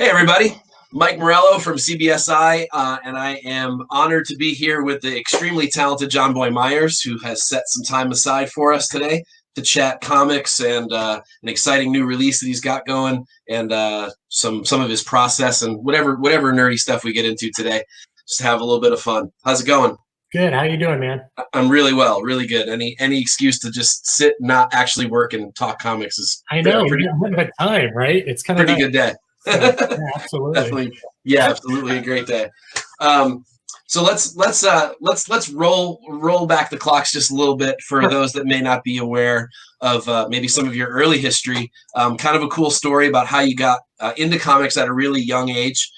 Hey, everybody. Mike Morello from CBSI, and I am honored to be here with the extremely talented Jonboy Meyers, who has set some time aside for us today to chat comics and an exciting new release that he's got going, and some of his process and whatever nerdy stuff we get into today. Just have a little bit of fun. How's it going? Good. How you doing, man? I'm really well, really good. Any excuse to just sit, not actually work, and talk comics is I know. pretty We have a time, right? It's kind of pretty good day. So, yeah, absolutely. Definitely, yeah, absolutely a great day. So let's roll back the clocks just a little bit for those that may not be aware of maybe some of your early history. Kind of a cool story about how you got into comics at a really young age,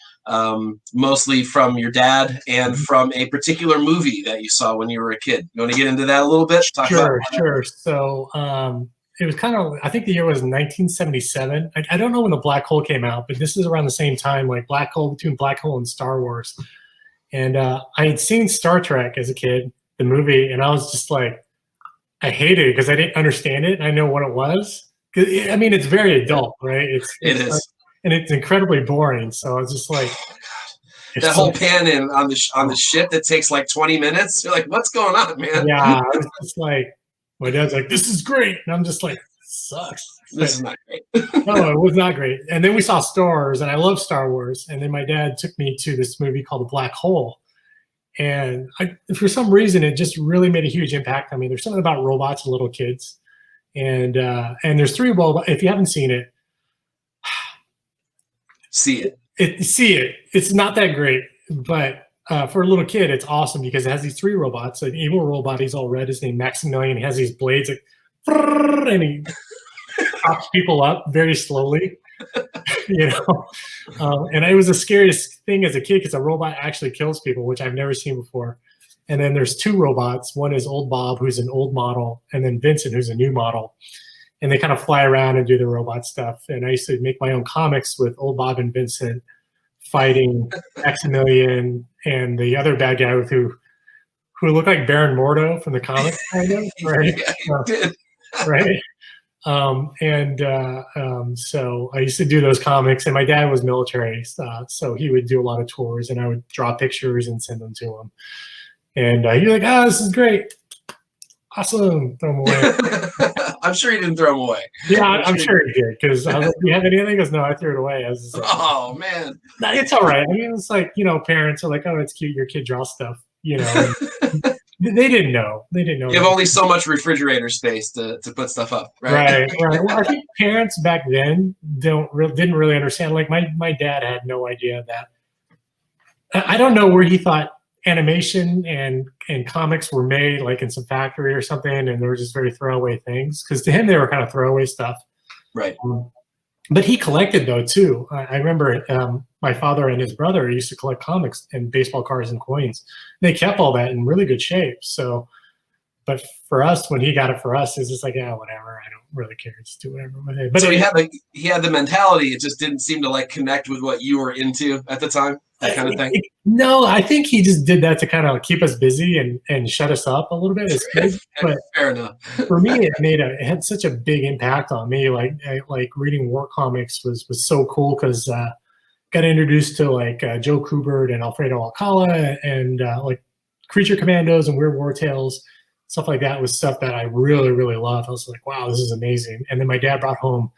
mostly from your dad and from a particular movie that you saw when you were a kid. You want to get into that a little bit? Sure. So it was kind of, I think the year was 1977. I don't know when the Black Hole came out, but this is around the same time, like between Black Hole and Star Wars. And I had seen Star Trek as a kid, the movie, and I was just like, I hated it because I didn't understand it. I know what it was. I mean, it's very adult, right? It is. Like, and it's incredibly boring. So I was just like, that whole pan in on the ship that takes like 20 minutes. You're like, what's going on, man? Yeah, I was just like, my dad's like, this is great. And I'm just like, sucks. This is not great. No, it was not great. And then we saw Star Wars, and I love Star Wars. And then my dad took me to this movie called The Black Hole. And for some reason, it just really made a huge impact on me. There's something about robots and little kids. And there's three robots. If you haven't seen it, see it. It's not that great, but for a little kid, it's awesome because it has these three robots. An evil robot, he's all red, his name Maximilian. He has these blades, like, and he chops people up very slowly, you know. And it was the scariest thing as a kid because a robot actually kills people, which I've never seen before. And then there's two robots. One is Old Bob, who's an old model, and then Vincent, who's a new model. And they kind of fly around and do the robot stuff. And I used to make my own comics with Old Bob and Vincent fighting Maximilian and the other bad guy who looked like Baron Mordo from the comics, kind of, right? Right. So I used to do those comics, and my dad was military, so he would do a lot of tours, and I would draw pictures and send them to him. And he'd be like, "Oh, this is great, awesome!" Throw them away. I'm sure he didn't throw them away. Yeah, I'm sure he did because I was like, "Do you have anything?" He goes, "No, I threw it away." I was just like, "Oh man, it's all right." I mean, it's like, you know, parents are like, "Oh, it's cute, your kid draws stuff," you know. They didn't know. You have only so much refrigerator space to put stuff up, right? Right. Well, I think parents back then didn't really understand. Like my dad had no idea that. I don't know where he thought animation and comics were made, like in some factory or something, and they were just very throwaway things. Because to him, they were kind of throwaway stuff. Right. But he collected though too. I remember my father and his brother used to collect comics and baseball cards and coins. They kept all that in really good shape. So, but for us, when he got it for us, it's just like, yeah, whatever. I don't really care. Just do whatever with it. But so he had the mentality. It just didn't seem to like connect with what you were into at the time. That kind of thing. No, I think he just did that to kind of keep us busy and shut us up a little bit as kids. But fair enough. For me, it had such a big impact on me. Like reading war comics was so cool because got introduced to like Joe Kubert and Alfredo Alcala and like Creature Commandos and Weird War Tales, stuff like that was stuff that I really, really loved. I was like, wow, this is amazing. And then my dad brought home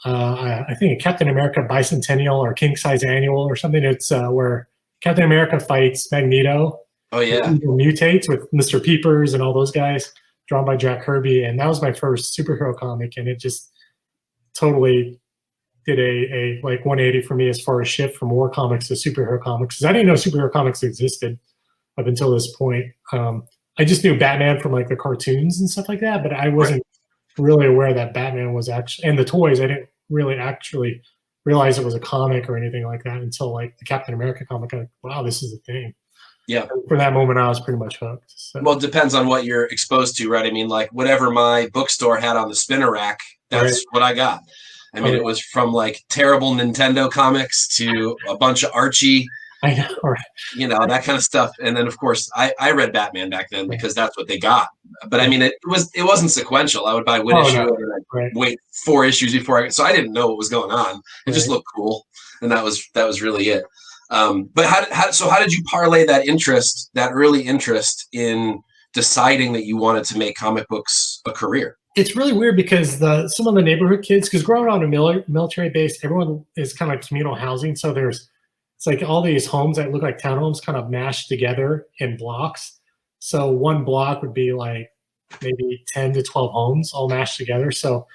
I think a Captain America Bicentennial or King Size Annual or something. It's where Captain America fights Magneto. Oh yeah, mutates with Mr. Peepers and all those guys, drawn by Jack Kirby, and that was my first superhero comic, and it just totally did a like 180 for me as far as shift from war comics to superhero comics. Because I didn't know superhero comics existed up until this point. I just knew Batman from like the cartoons and stuff like that, but I wasn't really aware that Batman was actually, and the toys, I didn't really actually realize it was a comic or anything like that until like the Captain America comic. I'm like, wow, this is a thing. Yeah. And for that moment, I was pretty much hooked. So. Well, it depends on what you're exposed to, right? I mean, like whatever my bookstore had on the spinner rack, that's what I got. I mean, it was from like terrible Nintendo comics to a bunch of Archie. I know, right. You know, that kind of stuff. And then of course I read Batman back then because that's what they got. But I mean, it wasn't sequential. I would buy one issue and I'd wait 4 issues before so I didn't know what was going on. It just looked cool. and that was really it. But how did you parlay that interest, that early interest, in deciding that you wanted to make comic books a career? It's really weird because some of the neighborhood kids, because growing on a military base, everyone is kind of like communal housing. So it's like all these homes that look like townhomes kind of mashed together in blocks. So one block would be like maybe 10 to 12 homes all mashed together. So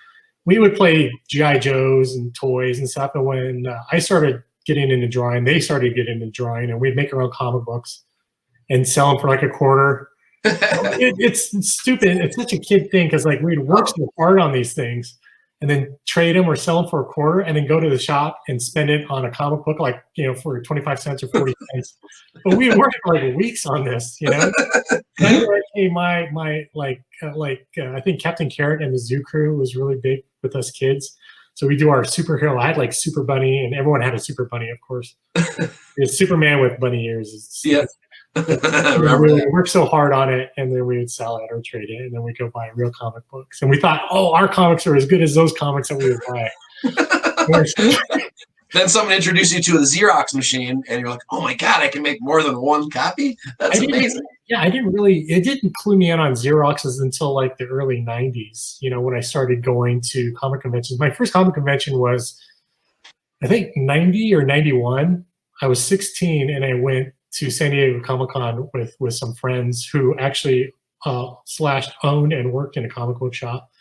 we would play G.I. Joes and toys and stuff. And when I started getting into drawing, they started getting into drawing, and we'd make our own comic books and sell them for like a quarter. It's stupid. It's such a kid thing because like we'd work so hard on these things and then trade them or sell them for a quarter and then go to the shop and spend it on a comic book, like, for 25 cents or 40 cents. But we worked for like weeks on this, Then I think Captain Carrot and the Zoo Crew was really big with us kids. So we do our superhero. I had like Super Bunny, and everyone had a Super Bunny, of course. It's Superman with bunny ears. We worked so hard on it, and then we would sell it or trade it, and then we'd go buy real comic books. And we thought, our comics are as good as those comics that we would buy. Then someone introduced you to a Xerox machine, and you're like, oh my God, I can make more than one copy? That's amazing. It didn't clue me in on Xeroxes until like the early 90s, when I started going to comic conventions. My first comic convention was, I think, 90 or 91. I was 16, and I went to San Diego Comic-Con with some friends who actually owned and worked in a comic book shop.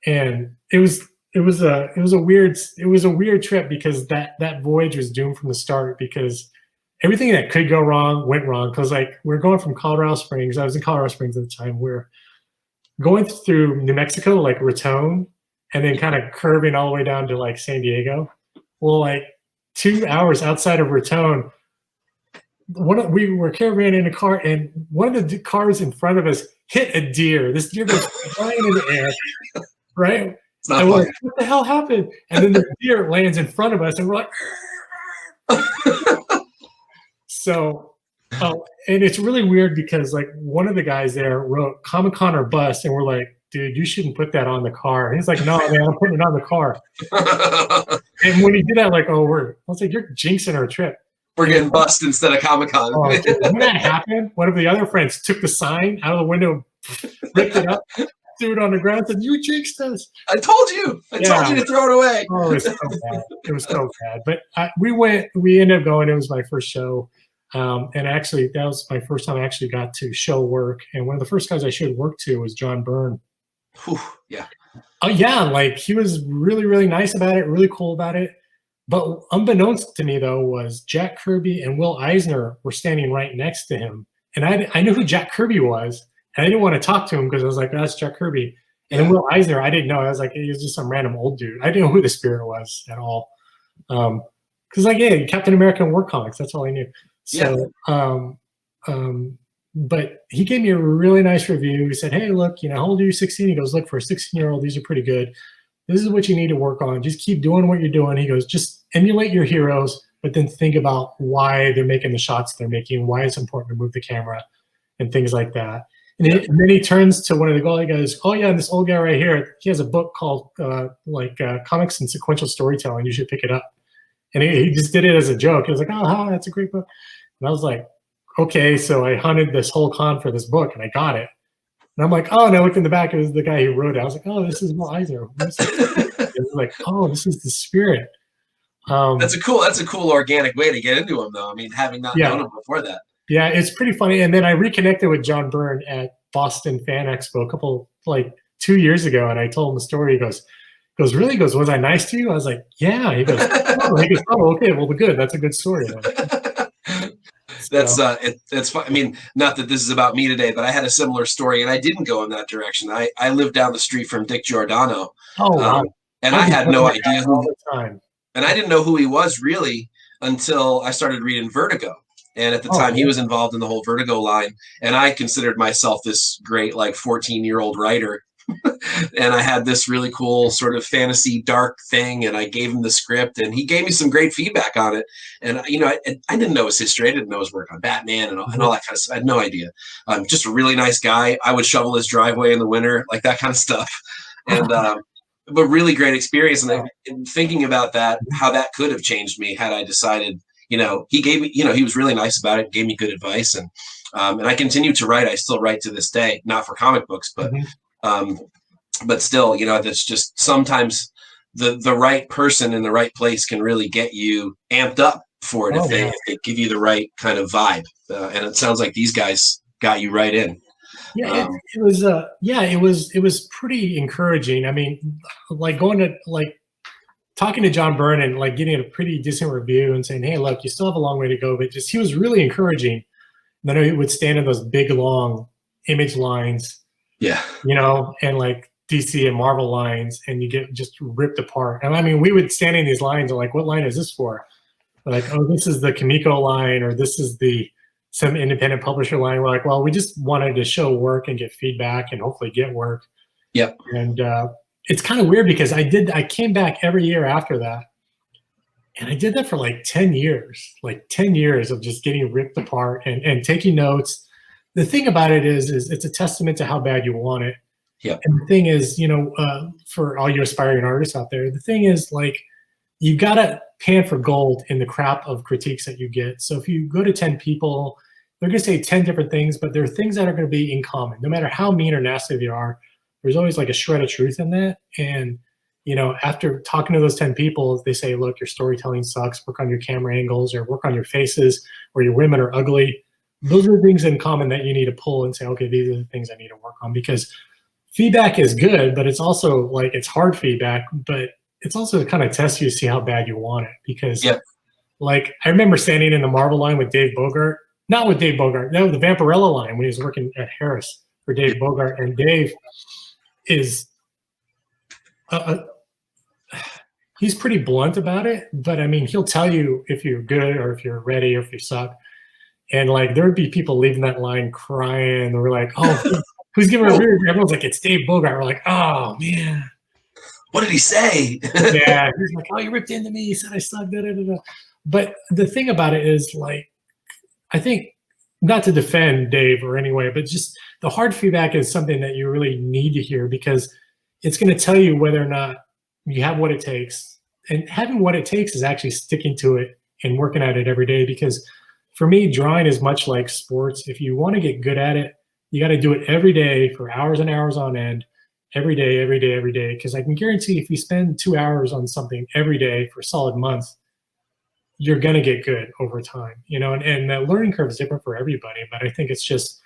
And it was a weird trip because that voyage was doomed from the start, because everything that could go wrong went wrong. Because like we're going from Colorado Springs. I was in Colorado Springs at the time. We're going through New Mexico, like Raton, and then kind of curving all the way down to like San Diego. Well, like 2 hours outside of Raton, we were caravanning in a car, and one of the cars in front of us hit a deer. This deer goes flying in the air, right? And we're like, what the hell happened? And then the deer lands in front of us, and we're like, so, and it's really weird because like one of the guys there wrote Comic-Con or bust, and we're like, dude, you shouldn't put that on the car. And he's like, no, man, I'm putting it on the car. And when he did that, like, I was like, you're jinxing our trip. We're getting bust instead of Comic-Con. When that happened, one of the other friends took the sign out of the window, ripped it up, threw it on the ground, and said, you jinxed us. I told you. I told you to throw it away. Oh, it was so bad. It was so bad. But we ended up going. It was my first show. And actually, that was my first time I actually got to show work. And one of the first guys I showed work to was John Byrne. Whew, yeah. Oh, yeah. Like, he was really, really nice about it, really cool about it. But unbeknownst to me, though, was Jack Kirby and Will Eisner were standing right next to him. And I knew who Jack Kirby was. And I didn't want to talk to him because I was like, that's Jack Kirby. And then Will Eisner, I didn't know. I was like, he was just some random old dude. I didn't know who the Spirit was at all. Because, like, yeah, Captain America and war comics. That's all I knew. So, but he gave me a really nice review. He said, hey, look, how old are you? 16? He goes, look, for a 16-year-old, these are pretty good. This is what you need to work on. Just keep doing what you're doing. He goes, just emulate your heroes, but then think about why they're making the shots they're making, why it's important to move the camera, and things like that. And then he turns to one of the guys. He goes, oh, yeah, this old guy right here, he has a book called Comics and Sequential Storytelling. You should pick it up. And he just did it as a joke. He was like, oh, that's a great book. And I was like, okay. So I hunted this whole con for this book, and I got it. And I'm like, oh, and I looked in the back. It was the guy who wrote it. I was like, oh, this is Will Eisner. It was like, oh, this is the Spirit. That's a cool organic way to get into him, though. I mean, having not known him before that. Yeah, it's pretty funny. And then I reconnected with John Byrne at Boston Fan Expo 2 years ago, and I told him the story. He goes, really? He goes, was I nice to you? I was like, yeah. He goes, oh, okay, well, good. That's a good story. That's it's fun. I mean, not that this is about me today, but I had a similar story, and I didn't go in that direction. I lived down the street from Dick Giordano. Oh, wow. And I had no idea and I didn't know who he was really until I started reading Vertigo. And at the time, he was involved in the whole Vertigo line, and I considered myself this great 14-year-old writer. And I had this really cool sort of fantasy dark thing, and I gave him the script, and he gave me some great feedback on it. And I didn't know his history. I didn't know his work on Batman and all that kind of stuff. I had no idea. Just a really nice guy. I would shovel his driveway in the winter, like that kind of stuff. And but really great experience. And thinking about that, how that could have changed me had I decided, he gave me, he was really nice about it, gave me good advice. And I continue to write. I still write to this day, not for comic books, but still, that's just sometimes the right person in the right place can really get you amped up for it if they give you the right kind of vibe. And it sounds like these guys got you right in. Yeah, it was pretty encouraging. I mean, like talking to John Byrne and like getting a pretty decent review and saying, hey, look, you still have a long way to go, but he was really encouraging. Then he would stand in those big, long image lines, and like DC and Marvel lines, and you get just ripped apart. And I mean, we would stand in these lines and like, what line is this for? We're like, oh, this is the Kamiko line, or this is some independent publisher line. We're like, well, we just wanted to show work and get feedback and hopefully get work. Yep. And it's kind of weird because I came back every year after that. And I did that for like 10 years, of just getting ripped apart and taking notes. The thing about it is it's a testament to how bad you want it. Yeah. And the thing is, for all you aspiring artists out there, the thing is like, you got to pan for gold in the crap of critiques that you get. So if you go to 10 people, they're going to say 10 different things, but there are things that are going to be in common. No matter how mean or nasty they are, there's always like a shred of truth in that. And, after talking to those 10 people, they say, look, your storytelling sucks, work on your camera angles, or work on your faces, or your women are ugly. Those are the things in common that you need to pull and say, okay, these are the things I need to work on. Because feedback is good, but it's also like, it's hard feedback, but it's also to kind of test you to see how bad you want it. Because like, I remember standing in the Marvel line with Dave Bogart, not with Dave Bogart, no, the Vampirella line when he was working at Harris for Dave Bogart. And Dave is, he's pretty blunt about it, but I mean, he'll tell you if you're good or if you're ready or if you suck. And like, there would be people leaving that line crying. They were like, oh, who's giving a review? Everyone's like, it's Dave Bogart. We're like, oh man. What did he say? Yeah. He's like, oh, you ripped into me. He said I suck. Da, da, da, da. But the thing about it is like, I think, not to defend Dave or anyway, but just the hard feedback is something that you really need to hear because it's going to tell you whether or not you have what it takes. And having what it takes is actually sticking to it and working at it every day. Because for me, drawing is much like sports. If you want to get good at it, you got to do it every day for hours and hours on end, every day, every day, every day. Because I can guarantee if you spend 2 hours on something every day for a solid month, you're going to get good over time, and that learning curve is different for everybody. But I think it's just,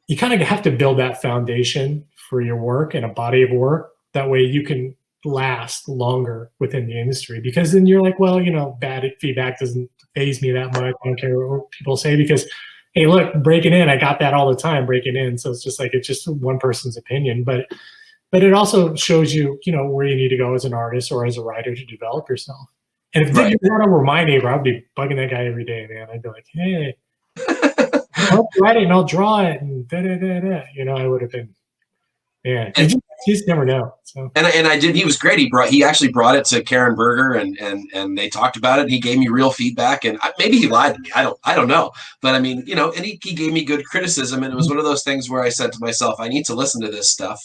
you kind of have to build that foundation for your work and a body of work. That way you can last longer within the industry, because then you're like, well, bad feedback doesn't faze me that much. I don't care what people say because, hey, look, breaking in, I got that all the time breaking in. So it's just like, it's just one person's opinion, but it also shows you, where you need to go as an artist or as a writer to develop yourself. And if you were my neighbor, I'd be bugging that guy every day, man. I'd be like, hey, I'll write it and I'll draw it and da-da-da-da. I would have been, yeah. You just never know. So. And I did. He was great. He actually brought it to Karen Berger and they talked about it. And he gave me real feedback, and maybe he lied to me. I don't know. But I mean, and he gave me good criticism. And it was one of those things where I said to myself, I need to listen to this stuff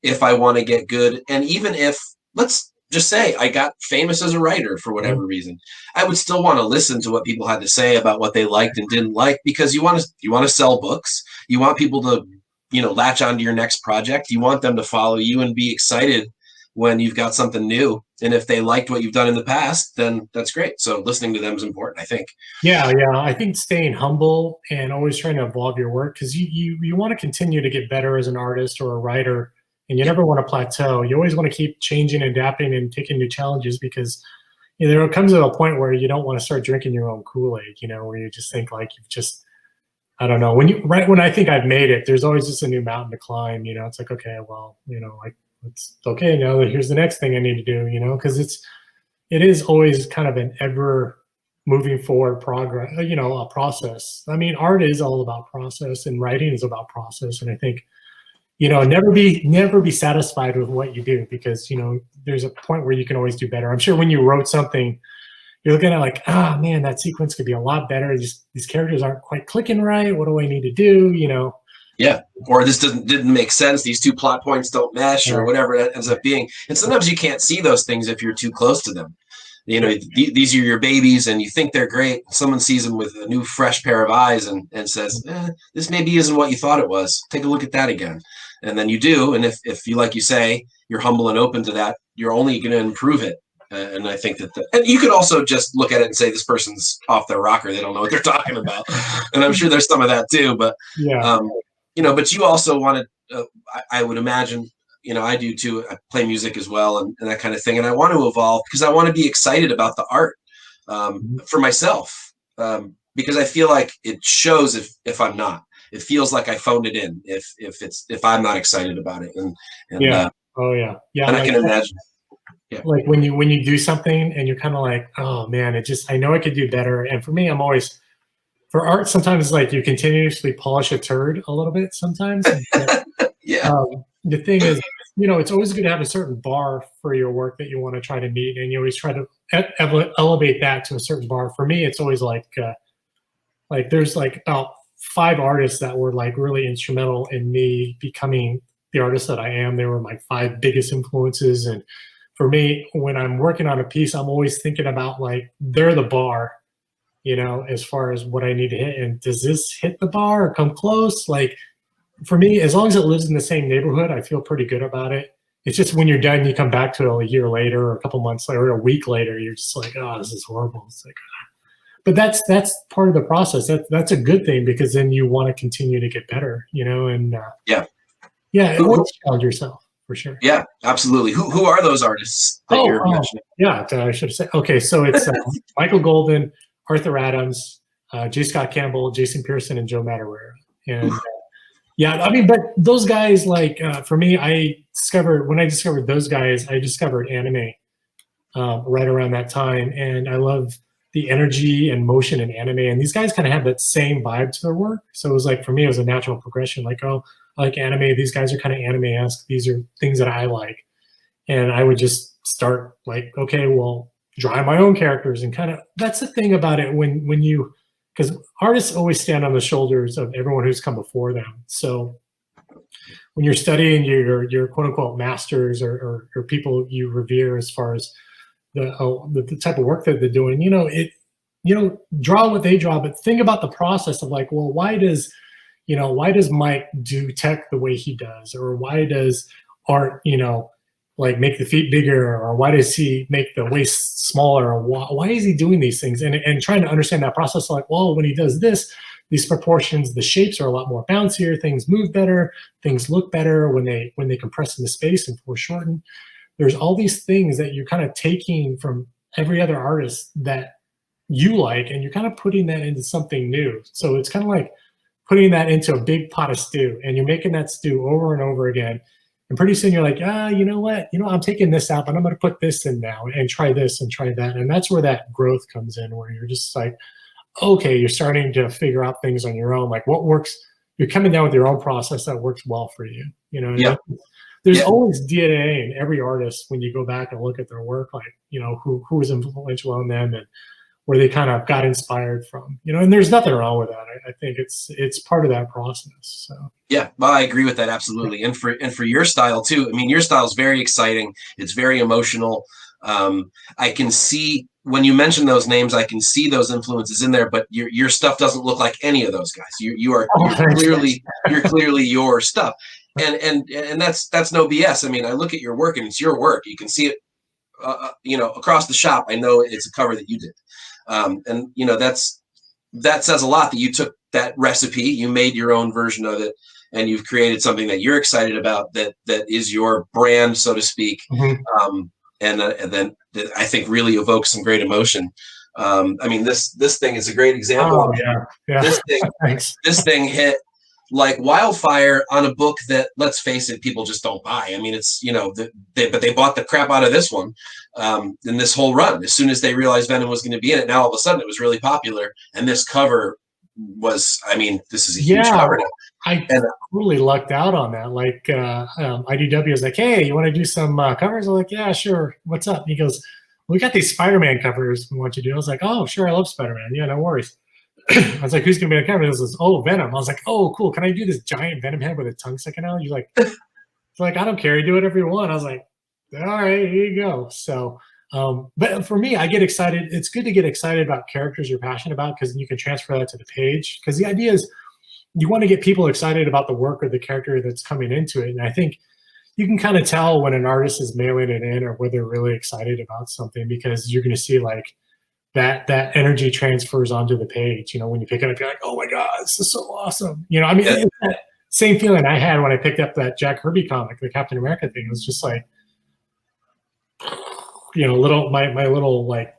if I want to get good. And even if, let's just say I got famous as a writer for whatever reason, I would still want to listen to what people had to say about what they liked and didn't like, because you want to sell books. You want people to, latch onto your next project. You want them to follow you and be excited when you've got something new. And if they liked what you've done in the past, then that's great. So listening to them is important, I think. Yeah. I think staying humble and always trying to evolve your work, because you want to continue to get better as an artist or a writer. And you never want to plateau. You always want to keep changing, adapting, and taking new challenges, because there comes to a point where you don't want to start drinking your own Kool-Aid, where you just think like you've just, I don't know. When I think I've made it, there's always just a new mountain to climb. It's like, okay, well, like it's okay now. Here's the next thing I need to do. Because it is always kind of an ever moving forward progress. A process. I mean, art is all about process, and writing is about process. And I think, never be satisfied with what you do, because, there's a point where you can always do better. I'm sure when you wrote something, you're looking at like, man, that sequence could be a lot better. These characters aren't quite clicking right. What do I need to do? Yeah. Or this didn't make sense. These two plot points don't mesh, or Right. whatever it ends up being. And sometimes you can't see those things if you're too close to them. You know, these are your babies and you think they're great. Someone sees them with a new fresh pair of eyes and says, this maybe isn't what you thought it was. Take a look at that again. And then you do. And if you, like you say, you're humble and open to that, you're only going to improve it. And I think that, and you could also just look at it and say, this person's off their rocker. They don't know what they're talking about. And I'm sure there's some of that too, but, Yeah. you know, but you also wanted, I would imagine, you know, I do too. I play music as well and that kind of thing. And I want to evolve because I want to be excited about the art for myself, because I feel like it shows if I'm not. It feels like I phoned it in if I'm not excited about it. And Yeah. Oh yeah. Yeah. and I like, can imagine. Yeah. like when you do something and you're kind of like, oh man, I know I could do better. And for me, I'm always, for art, sometimes like you continuously polish a turd a little bit sometimes. Yeah. The thing is, you know, it's always good to have a certain bar for your work that you want to try to meet, and you always try to elevate that to a certain bar. For me, it's always like there's like about 5 artists that were like really instrumental in me becoming the artist that I am. They were my 5 biggest influences, and for me, when I'm working on a piece, I'm always thinking about like they're the bar, you know, as far as what I need to hit, and does this hit the bar or come close? Like, for me, as long as it lives in the same neighborhood, I feel pretty good about it. It's just when you're done, you come back to it a year later or a couple months later or a week later, you're just like, oh, this is horrible. It's like, but that's part of the process. That's a good thing, because then you want to continue to get better, you know, and Yeah. Always challenge yourself for sure. Yeah, absolutely. Who are those artists that you're mentioning? Yeah, I should have said. Okay, so it's Michael Golden, Arthur Adams, J. Scott Campbell, Jason Pearson, and Joe Madureira. And yeah, I mean, but those guys, like, for me, when I discovered those guys, I discovered anime right around that time. And I love the energy and motion in anime. And these guys kind of have that same vibe to their work. So it was like, for me, it was a natural progression. Like, oh, I like anime. These guys are kind of anime-esque. These are things that I like. And I would just start like, okay, well, draw my own characters. And kind of, that's the thing about it when you, because artists always stand on the shoulders of everyone who's come before them. So when you're studying your quote unquote masters or people you revere as far as the type of work that they're doing, you know, draw what they draw, but think about the process of like, well, why does Mike do tech the way he does? Or why does Art, you know, like make the feet bigger, or why does he make the waist smaller, or why is he doing these things, and trying to understand that process. Like, well, when he does this, these proportions, the shapes are a lot more bouncier, things move better, things look better when they compress into space and foreshorten. There's all these things that you're kind of taking from every other artist that you like, and you're kind of putting that into something new. So it's kind of like putting that into a big pot of stew, and you're making that stew over and over again. And pretty soon you're like, you know what? You know, I'm taking this out, but I'm going to put this in now and try this and try that. And that's where that growth comes in, where you're just like, okay, you're starting to figure out things on your own. Like what works, you're coming down with your own process that works well for you. You know, Yeah. There's always DNA in every artist when you go back and look at their work, like, you know, who was influential on them and where they kind of got inspired from, you know, and there's nothing wrong with that. I think it's part of that process. So yeah, well, I agree with that absolutely. And for your style too. I mean, your style is very exciting. It's very emotional. I can see when you mention those names, I can see those influences in there, but your stuff doesn't look like any of those guys. You're clearly your stuff. And that's no BS. I mean, I look at your work and it's your work. You can see it, you know, across the shop. I know it's a cover that you did. And you know, that says a lot that you took that recipe, you made your own version of it, and you've created something that you're excited about, that is your brand, so to speak. Mm-hmm. And then I think really evokes some great emotion. I mean, this thing is a great example. Oh, yeah. This thing hit like wildfire on a book that, let's face it, people just don't buy. I mean, it's, you know, but they bought the crap out of this one in this whole run. As soon as they realized Venom was going to be in it, now all of a sudden it was really popular. And this cover was, I mean, this is a huge cover now. I totally lucked out on that. Like IDW was like, hey, you want to do some covers? I'm like, yeah, sure. What's up? And he goes, we got these Spider-Man covers we want you to do. I was like, oh, sure, I love Spider-Man. Yeah, no worries. I was like, who's gonna be on the cover? This was Venom. I was like, oh, cool. Can I do this giant Venom head with a tongue sticking out? He's like, I don't care. You do whatever you want. I was like, all right, here you go. So, but for me, I get excited. It's good to get excited about characters you're passionate about because you can transfer that to the page. Because the idea is you want to get people excited about the work or the character that's coming into it. And I think you can kind of tell when an artist is mailing it in or whether they're really excited about something because you're going to see like that energy transfers onto the page. When you pick it up, you're like, oh my God, this is so awesome. I mean, it's that same feeling I had when I picked up that Jack Kirby comic, the Captain America thing. It was just like, my little like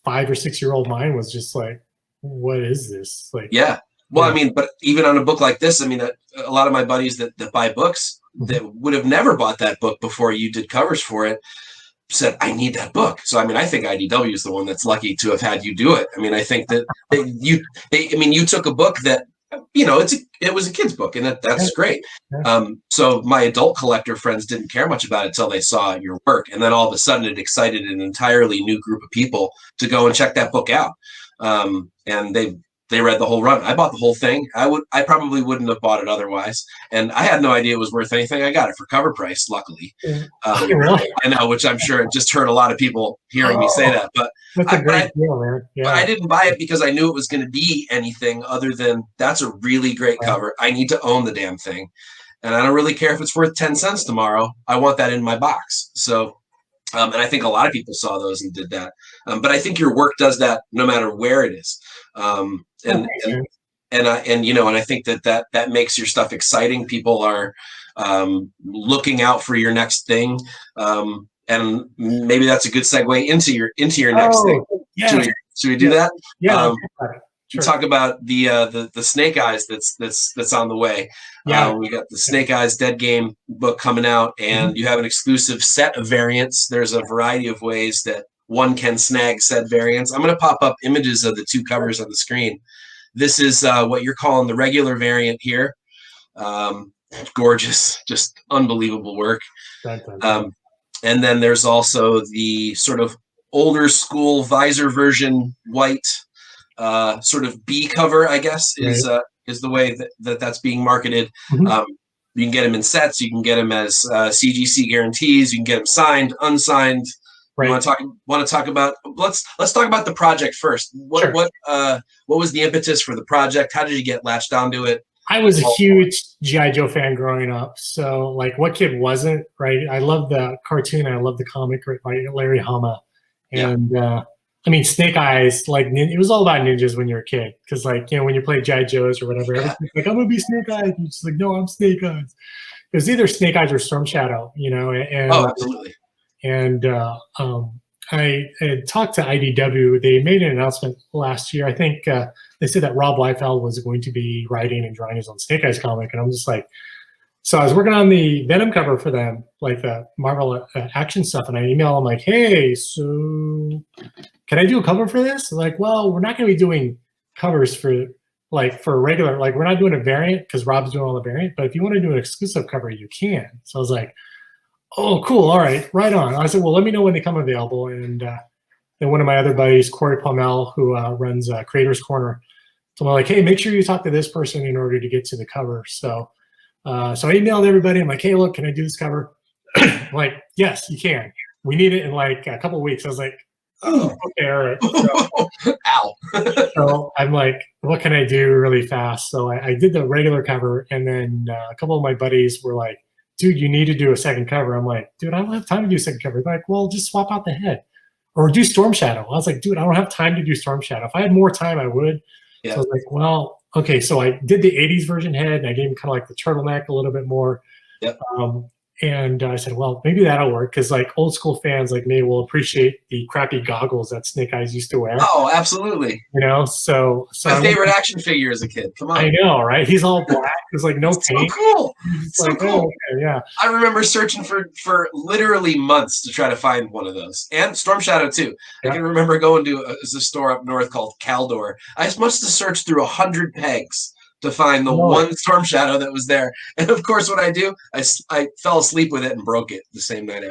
5 or 6 year old mind was just like, what is this? Like, yeah. Well, I mean, but even on a book like this, I mean, a lot of my buddies that buy books that would have never bought that book before you did covers for it said, I need that book. So, I mean, I think IDW is the one that's lucky to have had you do it. I mean, I think that you took a book that, it was a kid's book, and that's great. So my adult collector friends didn't care much about it until they saw your work. And then all of a sudden it excited an entirely new group of people to go and check that book out. And they read the whole run. I bought the whole thing. I probably wouldn't have bought it otherwise. And I had no idea it was worth anything. I got it for cover price, luckily. Really? I know, which I'm sure it just hurt a lot of people hearing me say that. But that's a great deal, man. Yeah. But I didn't buy it because I knew it was going to be anything other than that's a really great cover. I need to own the damn thing. And I don't really care if it's worth 10 cents tomorrow. I want that in my box. So, and I think a lot of people saw those and did that. But I think your work does that no matter where it is. And I think that makes your stuff exciting. People are looking out for your next thing. And maybe that's a good segue into your next thing. Yeah. Should we do that? Yeah. Sure. Talk about the Snake Eyes that's on the way. Yeah. We got the Snake Eyes Dead Game book coming out, and you have an exclusive set of variants. There's a variety of ways that one can snag said variants. I'm going to pop up images of the two covers on the screen. This is what you're calling the regular variant here. Gorgeous, just unbelievable work. And then there's also the sort of older school visor version white sort of B cover, I guess, is the way that's being marketed. You can get them in sets. You can get them as CGC guarantees. You can get them signed, unsigned. Right. Want to talk about? Let's talk about the project first. What was the impetus for the project? How did you get latched onto it? I was a huge G.I. Joe fan growing up. So, like, what kid wasn't, right? I love the cartoon. I love the comic by Larry Hama. And, I mean, Snake Eyes, like, it was all about ninjas when you're a kid. Because, like, when you play G.I. Joes or whatever, everybody's like, I'm going to be Snake Eyes. And it's like, no, I'm Snake Eyes. It was either Snake Eyes or Storm Shadow, And, absolutely. And I had talked to IDW. They made an announcement last year. I think they said that Rob Liefeld was going to be writing and drawing his own Snake Eyes comic. And I'm just like, so I was working on the Venom cover for them, like the Marvel action stuff. And I emailed them like, hey, so can I do a cover for this? They're like, well, we're not going to be doing covers for regular, like we're not doing a variant because Rob's doing all the variant. But if you want to do an exclusive cover, you can. So I was like, oh, cool. All right. Right on. I said, well, let me know when they come available. And then one of my other buddies, Corey Palmel, who runs Creators Corner, told me like, hey, make sure you talk to this person in order to get to the cover. So I emailed everybody. I'm like, hey, look, can I do this cover? I'm like, yes, you can. We need it in like a couple of weeks. I was like, oh, okay, all right. So, ow. So I'm like, what can I do really fast? So I did the regular cover. And then a couple of my buddies were like, dude, you need to do a second cover. I'm like, dude, I don't have time to do a second cover. They're like, well, just swap out the head or do Storm Shadow. I was like, dude, I don't have time to do Storm Shadow. If I had more time, I would. Yeah. So I was like, well, okay. So I did the 80s version head and I gave him kind of like the turtleneck a little bit more. Yep. And I said, well, maybe that'll work because like old school fans like me will appreciate the crappy goggles that Snake Eyes used to wear. Oh, absolutely. So my favorite action figure as a kid. Come on. I know, right? He's all black. There's like no paint. So cool. It's so like, cool. Oh, okay, yeah. I remember searching for literally months to try to find one of those. And Storm Shadow too. Yeah. I can remember going to a store up north called Caldor. I must have searched through 100 pegs to find the one Storm Shadow that was there. And of course, what I do, I fell asleep with it and broke it the same night.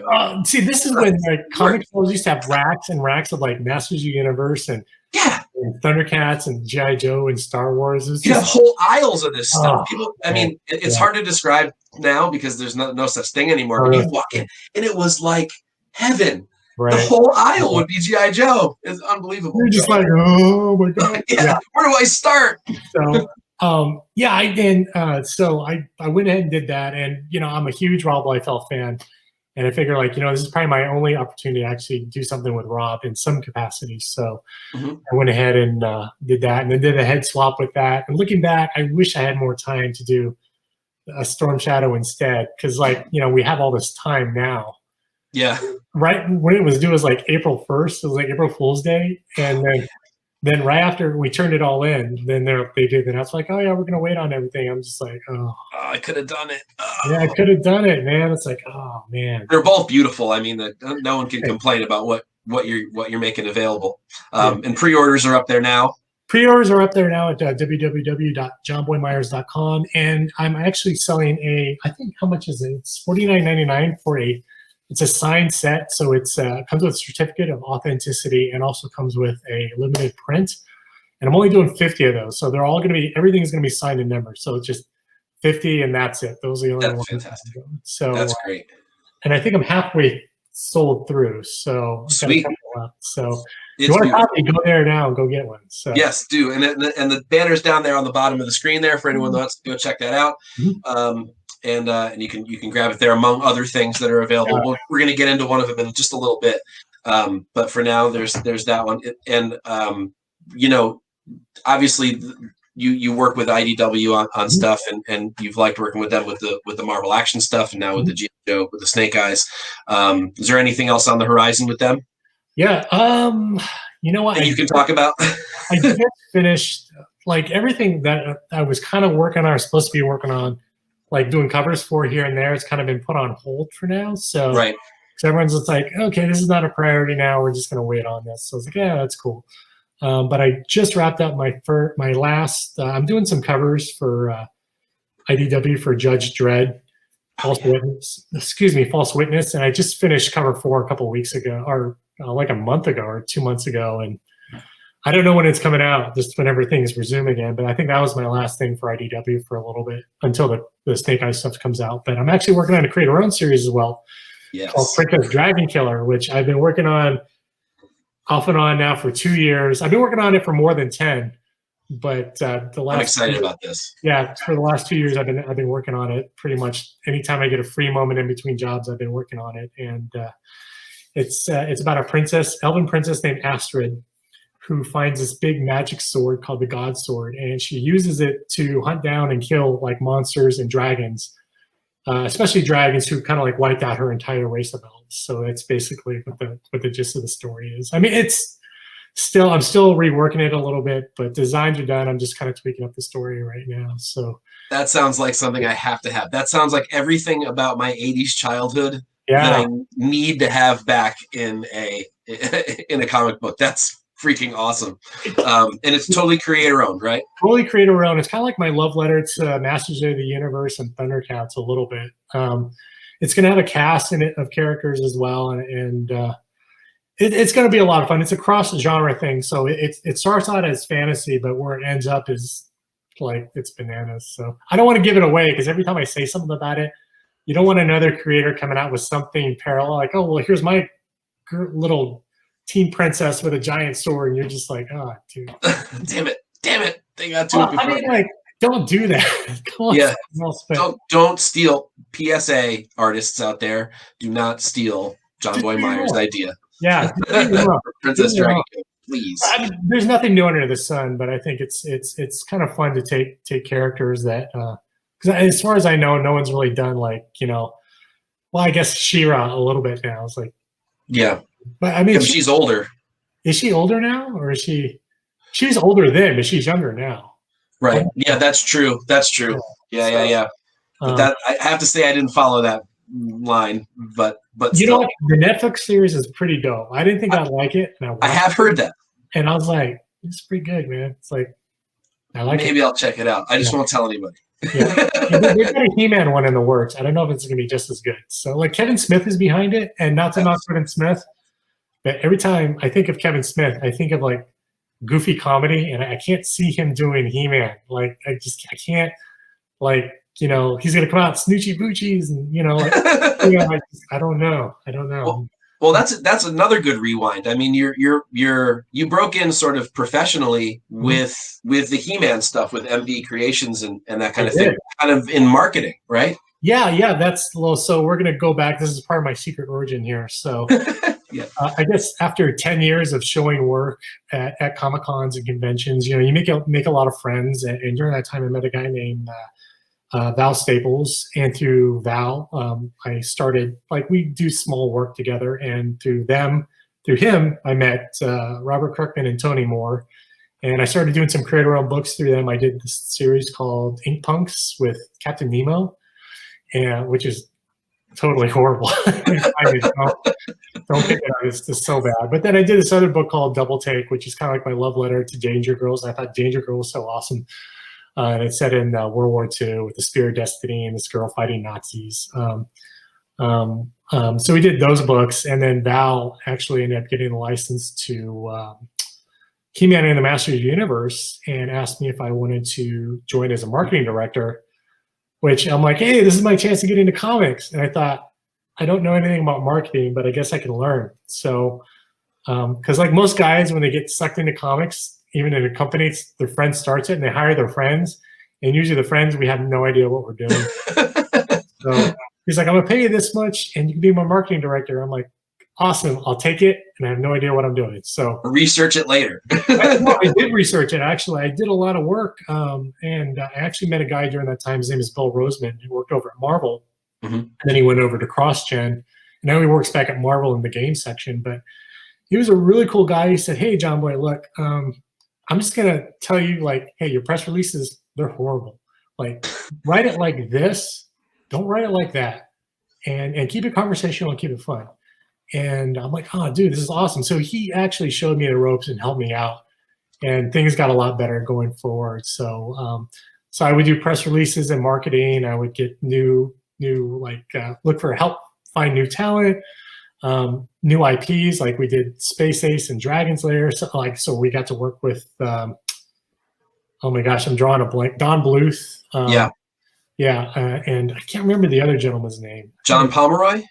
See, this is when like comic stores used to have racks and racks of like Masters of the Universe and Yeah. and Thundercats and G.I. Joe and Star Wars. You have whole aisles of this stuff. Oh, People, I mean, it's hard to describe now because there's no such thing anymore. But you walk in, and it was like heaven. Right. The whole aisle would be G.I. Joe. It's unbelievable. You're just like, oh my god. Yeah. Where do I start? So, so I went ahead and did that, and I'm a huge Rob Liefeld fan, and I figure like this is probably my only opportunity to actually do something with Rob in some capacity. So I went ahead and did that, and then did a head swap with that. And looking back, I wish I had more time to do a Storm Shadow instead, because we have all this time now. Yeah. Right when it was due was like April 1st. It was like April Fool's Day, and then right after we turned it all in, then they did. And I was like, oh yeah, we're gonna wait on everything. I'm just like, oh, I could have done it. Yeah, I could have done it, man. It's like, oh man. They're both beautiful. I mean, no one can complain about what you're making available. And pre-orders are up there now. Pre-orders are up there now at www.jonboymeyers.com, and I'm actually selling I think how much is it? It's $49.99 for it's a signed set, so it's comes with a certificate of authenticity and also comes with a limited print. And I'm only doing 50 of those, so they're all going to be everything's going to be signed and numbered. So it's just 50, and that's it. Those are the only ones. Fantastic. So that's great. And I think I'm halfway sold through. So sweet. So if you want a copy, go there now and go get one. So yes, do. And the banner's down there on the bottom of the screen there for anyone that wants to go check that out. And you can grab it there among other things that are available. We're going to get into one of them in just a little bit. But for now, there's that one. And obviously you work with IDW on stuff, and you've liked working with them with the Marvel action stuff, and now with the G.I. Joe with the Snake Eyes. Is there anything else on the horizon with them? Yeah. You know what? You can talk about. I just finished like everything that I was kind of working on or supposed to be working on, like doing covers for here and there. It's kind of been put on hold for now. So right. So everyone's just like, okay, this is not a priority now. We're just going to wait on this. So I was like, yeah, that's cool. But I just wrapped up my last. I'm doing some covers for IDW for Judge Dredd, False Witness, and I just finished cover 4 a couple of weeks ago, or like a month ago, or 2 months ago, and I don't know when it's coming out. Just whenever things resume again. But I think that was my last thing for IDW for a little bit until the Snake Eyes stuff comes out. But I'm actually working on a create our own series as well. Yes. Called Princess Dragon Killer, which I've been working on off and on now for 2 years. I've been working on it for more than 10, but I'm excited about this. Yeah, for the last 2 years, I've been working on it pretty much. Anytime I get a free moment in between jobs, I've been working on it, and it's about a elven princess named Astrid, who finds this big magic sword called the God Sword, and she uses it to hunt down and kill like monsters and dragons. Especially dragons who kind of like wiped out her entire race of elves. So that's basically what the gist of the story is. I mean, I'm still reworking it a little bit, but designs are done. I'm just kind of tweaking up the story right now. So that sounds like something I have to have. That sounds like everything about my 80s childhood that I need to have back in a comic book. That's freaking awesome. And it's totally creator-owned, right? Totally creator-owned. It's kind of like my love letter to Masters of the Universe and Thundercats a little bit. It's going to have a cast in it of characters as well, and it's going to be a lot of fun. It's a cross-genre thing, so it starts out as fantasy, but where it ends up is like it's bananas. So I don't want to give it away, because every time I say something about it, you don't want another creator coming out with something parallel, like, oh, well, here's my little teen princess with a giant sword, and you're just like, oh, dude. damn it. They got to it before. I mean, like, don't do that. Don't steal. PSA artists out there, do not steal Jonboy Meyers' idea. Yeah. Princess Dragon, please. I mean, there's nothing new under the sun, but I think it's kind of fun to take characters that, because as far as I know, no one's really done like, well, I guess She-Ra a little bit now. It's like, yeah. But I mean, she's older. Is she older now, or is she? She's older then, but she's younger now. Right. Yeah, that's true. Yeah. But that I have to say, I didn't follow that line, but you know what? The Netflix series is pretty dope. I didn't think I'd like it, and I have heard that, and I was like, it's pretty good, man. It's like I like. Maybe I'll check it out. I just won't tell anybody. Yeah. There's got a He-Man one in the works. I don't know if it's going to be just as good. So, like, Kevin Smith is behind it, and not to knock Kevin Smith. But every time I think of Kevin Smith, I think of like goofy comedy, and I can't see him doing He-Man. Like I can't. Like, you know, he's gonna come out snoochie boochies, and you know, like, you know, I don't know. Well, that's another good rewind. I mean, you broke in sort of professionally with the He-Man stuff with MD Creations and that kind of thing, kind of in marketing, right? Yeah, that's well. So we're gonna go back. This is part of my secret origin here. So Yeah. I guess after 10 years of showing work at Comic Cons and conventions, you know, you make a lot of friends, and during that time, I met a guy named Val Staples, and through Val, I started, like, we do small work together, and through him, I met Robert Kirkman and Tony Moore, and I started doing some creator-owned books through them. I did this series called Ink Punks with Captain Nemo, and which is totally horrible. Don't pick it up, it's just so bad. But then I did this other book called Double Take, which is kind of like my love letter to Danger Girls. I thought Danger Girl was so awesome. And it's set in World War II with the Spear of Destiny and this girl fighting Nazis. So we did those books, and then Val actually ended up getting a license to He-Man and the Masters of the Universe, and asked me if I wanted to join as a marketing director, which I'm like, hey, this is my chance to get into comics. And I thought, I don't know anything about marketing, but I guess I can learn. So, because like most guys, when they get sucked into comics, even in a company, their friend starts it and they hire their friends. And usually the friends, we have no idea what we're doing. So he's like, I'm gonna pay you this much and you can be my marketing director. I'm like, awesome, I'll take it. And I have no idea what I'm doing. So research it later. I did research it. Actually, I did a lot of work. And I actually met a guy during that time. His name is Bill Roseman, who worked over at Marvel. And then he went over to CrossGen. And now he works back at Marvel in the game section. But he was a really cool guy. He said, hey, Jonboy, look, I'm just going to tell you, like, hey, your press releases, they're horrible. Like, write it like this. Don't write it like that. And keep it conversational and keep it fun. And I'm like, oh, dude, this is awesome. So he actually showed me the ropes and helped me out. And things got a lot better going forward. So so I would do press releases and marketing. I would get look for help, find new talent, new IPs. Like we did Space Ace and Dragon's Lair. So we got to work with, oh my gosh, I'm drawing a blank. Don Bluth. And I can't remember the other gentleman's name. John Pomeroy?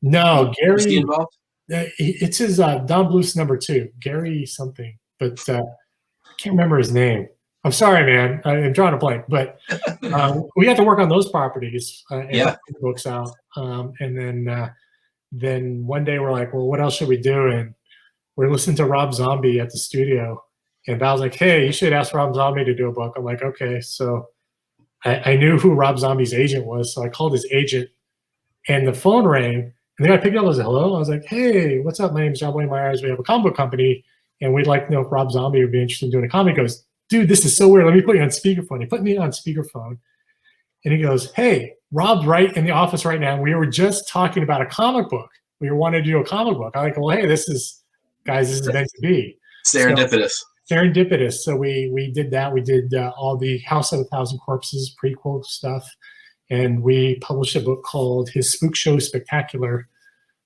No, Gary. Was he involved? It's his Don Bluth's number 2, Gary something, but I can't remember his name. I'm sorry, man. I'm drawing a blank, but we had to work on those properties and put the books out. And then one day we're like, well, what else should we do? And we're listening to Rob Zombie at the studio, and Val's like, hey, you should ask Rob Zombie to do a book. I'm like, okay. So I knew who Rob Zombie's agent was, so I called his agent, and the phone rang. And then I picked up, I was like, hello? I was like, hey, what's up? My name's Jonboy Meyers. We have a comic book company, and we'd like to know if Rob Zombie would be interested in doing a comic. He goes, dude, this is so weird. Let me put you on speakerphone. He put me on speakerphone, and he goes, hey, Rob's right in the office right now. We were just talking about a comic book. We wanted to do a comic book. I'm like, well, hey, this is meant to be. Serendipitous. Serendipitous. So we did that. We did all the House of a Thousand Corpses prequel stuff. And we published a book called His Spook Show Spectacular,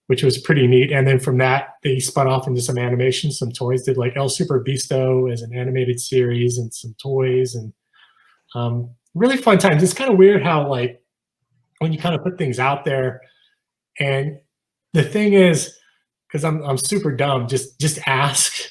which was pretty neat. And then from that, they spun off into some animation, some toys. Did like El Super Beasto as an animated series and some toys, and really fun times. It's kind of weird how, like, when you kind of put things out there, and the thing is, because I'm super dumb, just ask.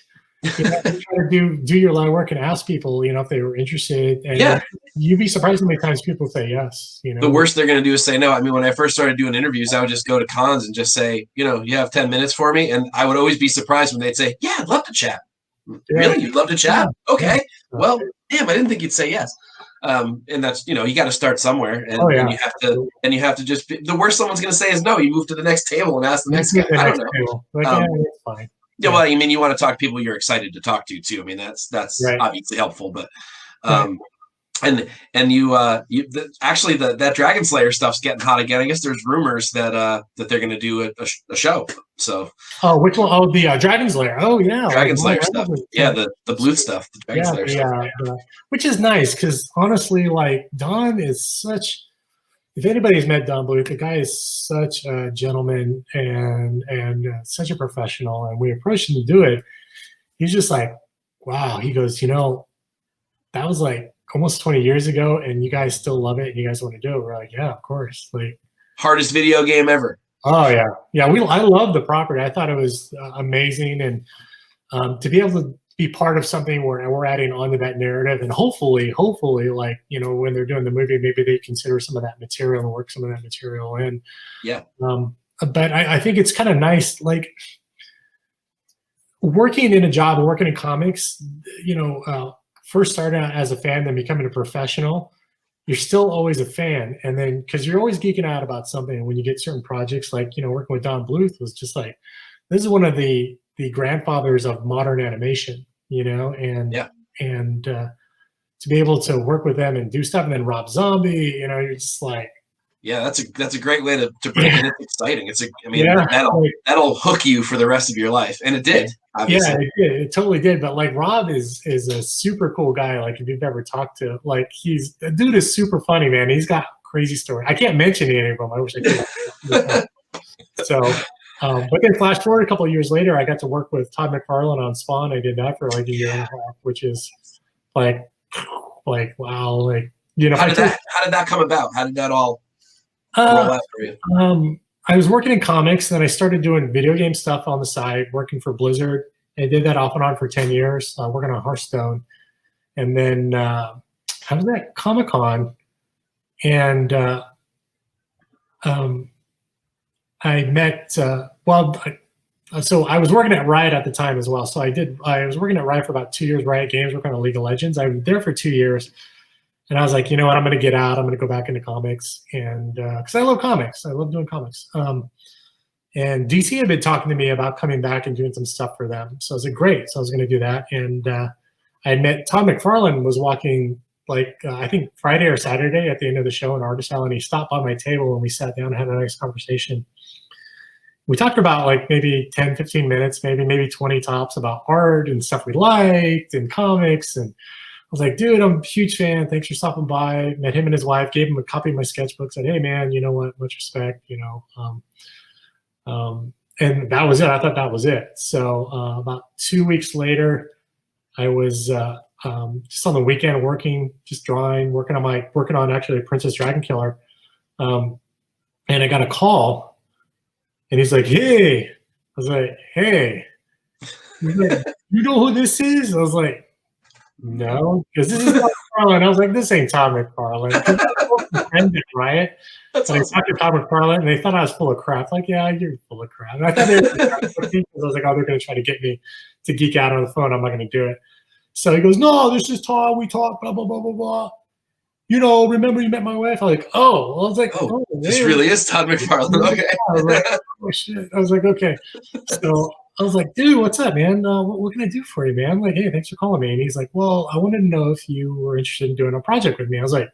You know, try to do your line of work and ask people, you know, if they were interested. And you'd be surprised how many times people say yes. You know, the worst they're going to do is say no. I mean, when I first started doing interviews, I would just go to cons and just say, you know, you have 10 minutes for me, and I would always be surprised when they'd say, yeah, I'd love to chat. Really, you'd love to chat? Okay, well, damn, I didn't think you'd say yes. And that's, you know, you got to start somewhere, and, and you have to just the worst someone's going to say is no. You move to the next table and ask the next guy. I don't know. Like, it's fine. Yeah, well, I mean, you want to talk to people you're excited to talk to too. I mean, that's obviously helpful, but and you actually that Dragon Slayer stuff's getting hot again. I guess there's rumors that they're going to do a show. So which one? Oh, the Dragon Slayer. Oh yeah, Dragon Slayer stuff. Yeah, the Bluth stuff. The Dragon Slayer stuff. Which is nice because honestly, like, Don is such. If anybody's met Don Bluth, the guy is such a gentleman and such a professional. And we approached him to do it. He's just like, wow. He goes, that was like almost 20 years ago, and you guys still love it, and you guys want to do it. We're like, yeah, of course. Like, Hardest video game ever. oh yeah, yeah. I love the property. I thought it was amazing, and to be able to be part of something where we're adding onto that narrative, and hopefully, like when they're doing the movie, maybe they consider some of that material and work some of that material in. Yeah. But I think it's kind of nice, like working in a job, working in comics. First starting out as a fan, then becoming a professional. You're still always a fan, and then because you're always geeking out about something, and when you get certain projects, like working with Don Bluth was just like, this is one of the grandfathers of modern animation, and yeah. And to be able to work with them and do stuff, and then Rob Zombie, you're just like, yeah, that's a great way to break it. It's exciting. Yeah. That'll hook you for the rest of your life, and it did. Obviously. Yeah, it did. It totally did. But like Rob is a super cool guy. Like if you've ever talked to, like the dude is super funny, man. He's got crazy stories. I can't mention any of them. I wish I could. So, but then flash forward a couple of years later, I got to work with Todd McFarlane on Spawn. I did that for like a year and a half, which is like wow, like How did that come about? How did that all roll out for you? I was working in comics, and then I started doing video game stuff on the side, working for Blizzard. I did that off and on for 10 years, working on Hearthstone. And then I was at Comic-Con, and I met, so I was working at Riot at the time as well. So I was working at Riot for about 2 years, Riot Games, working on League of Legends. I was there for 2 years. And I was like, you know what, I'm going to get out. I'm going to go back into comics. And because I love comics. I love doing comics. And DC had been talking to me about coming back and doing some stuff for them. So I was like, great. So I was going to do that. And I had met Todd McFarlane was walking, I think Friday or Saturday at the end of the show in Artist Alley. And he stopped by my table, and we sat down and had a nice conversation. We talked about maybe 10, 15 minutes, maybe 20 tops about art and stuff we liked and comics. And I was like, dude, I'm a huge fan. Thanks for stopping by. Met him and his wife, gave him a copy of my sketchbook, said, hey, man, you know what? Much respect, And that was it. I thought that was it. So about 2 weeks later, I was just on the weekend working, just drawing, working on actually Princess Dragon Killer. And I got a call, and he's like, hey. I was like, hey. He's like, you know who this is? I was like, no, because this is Todd McFarlane. I was like, this ain't Todd McFarlane. Right? That's and awesome. I talked to Todd McFarlane, and they thought I was full of crap. Like, yeah, you're full of crap. And I thought they were because I was like, oh, they're going to try to get me to geek out on the phone. I'm not going to do it. So he goes, no, this is Todd. We talk, blah, blah, blah, blah, blah. Remember you met my wife? I'm like, oh. I was like, oh this really is Todd McFarlane. Okay. I was like, oh, shit. I was like, okay. So I was like, dude, what's up, man? What can I do for you, man? I'm like, hey, thanks for calling me. And he's like, well, I wanted to know if you were interested in doing a project with me. I was like,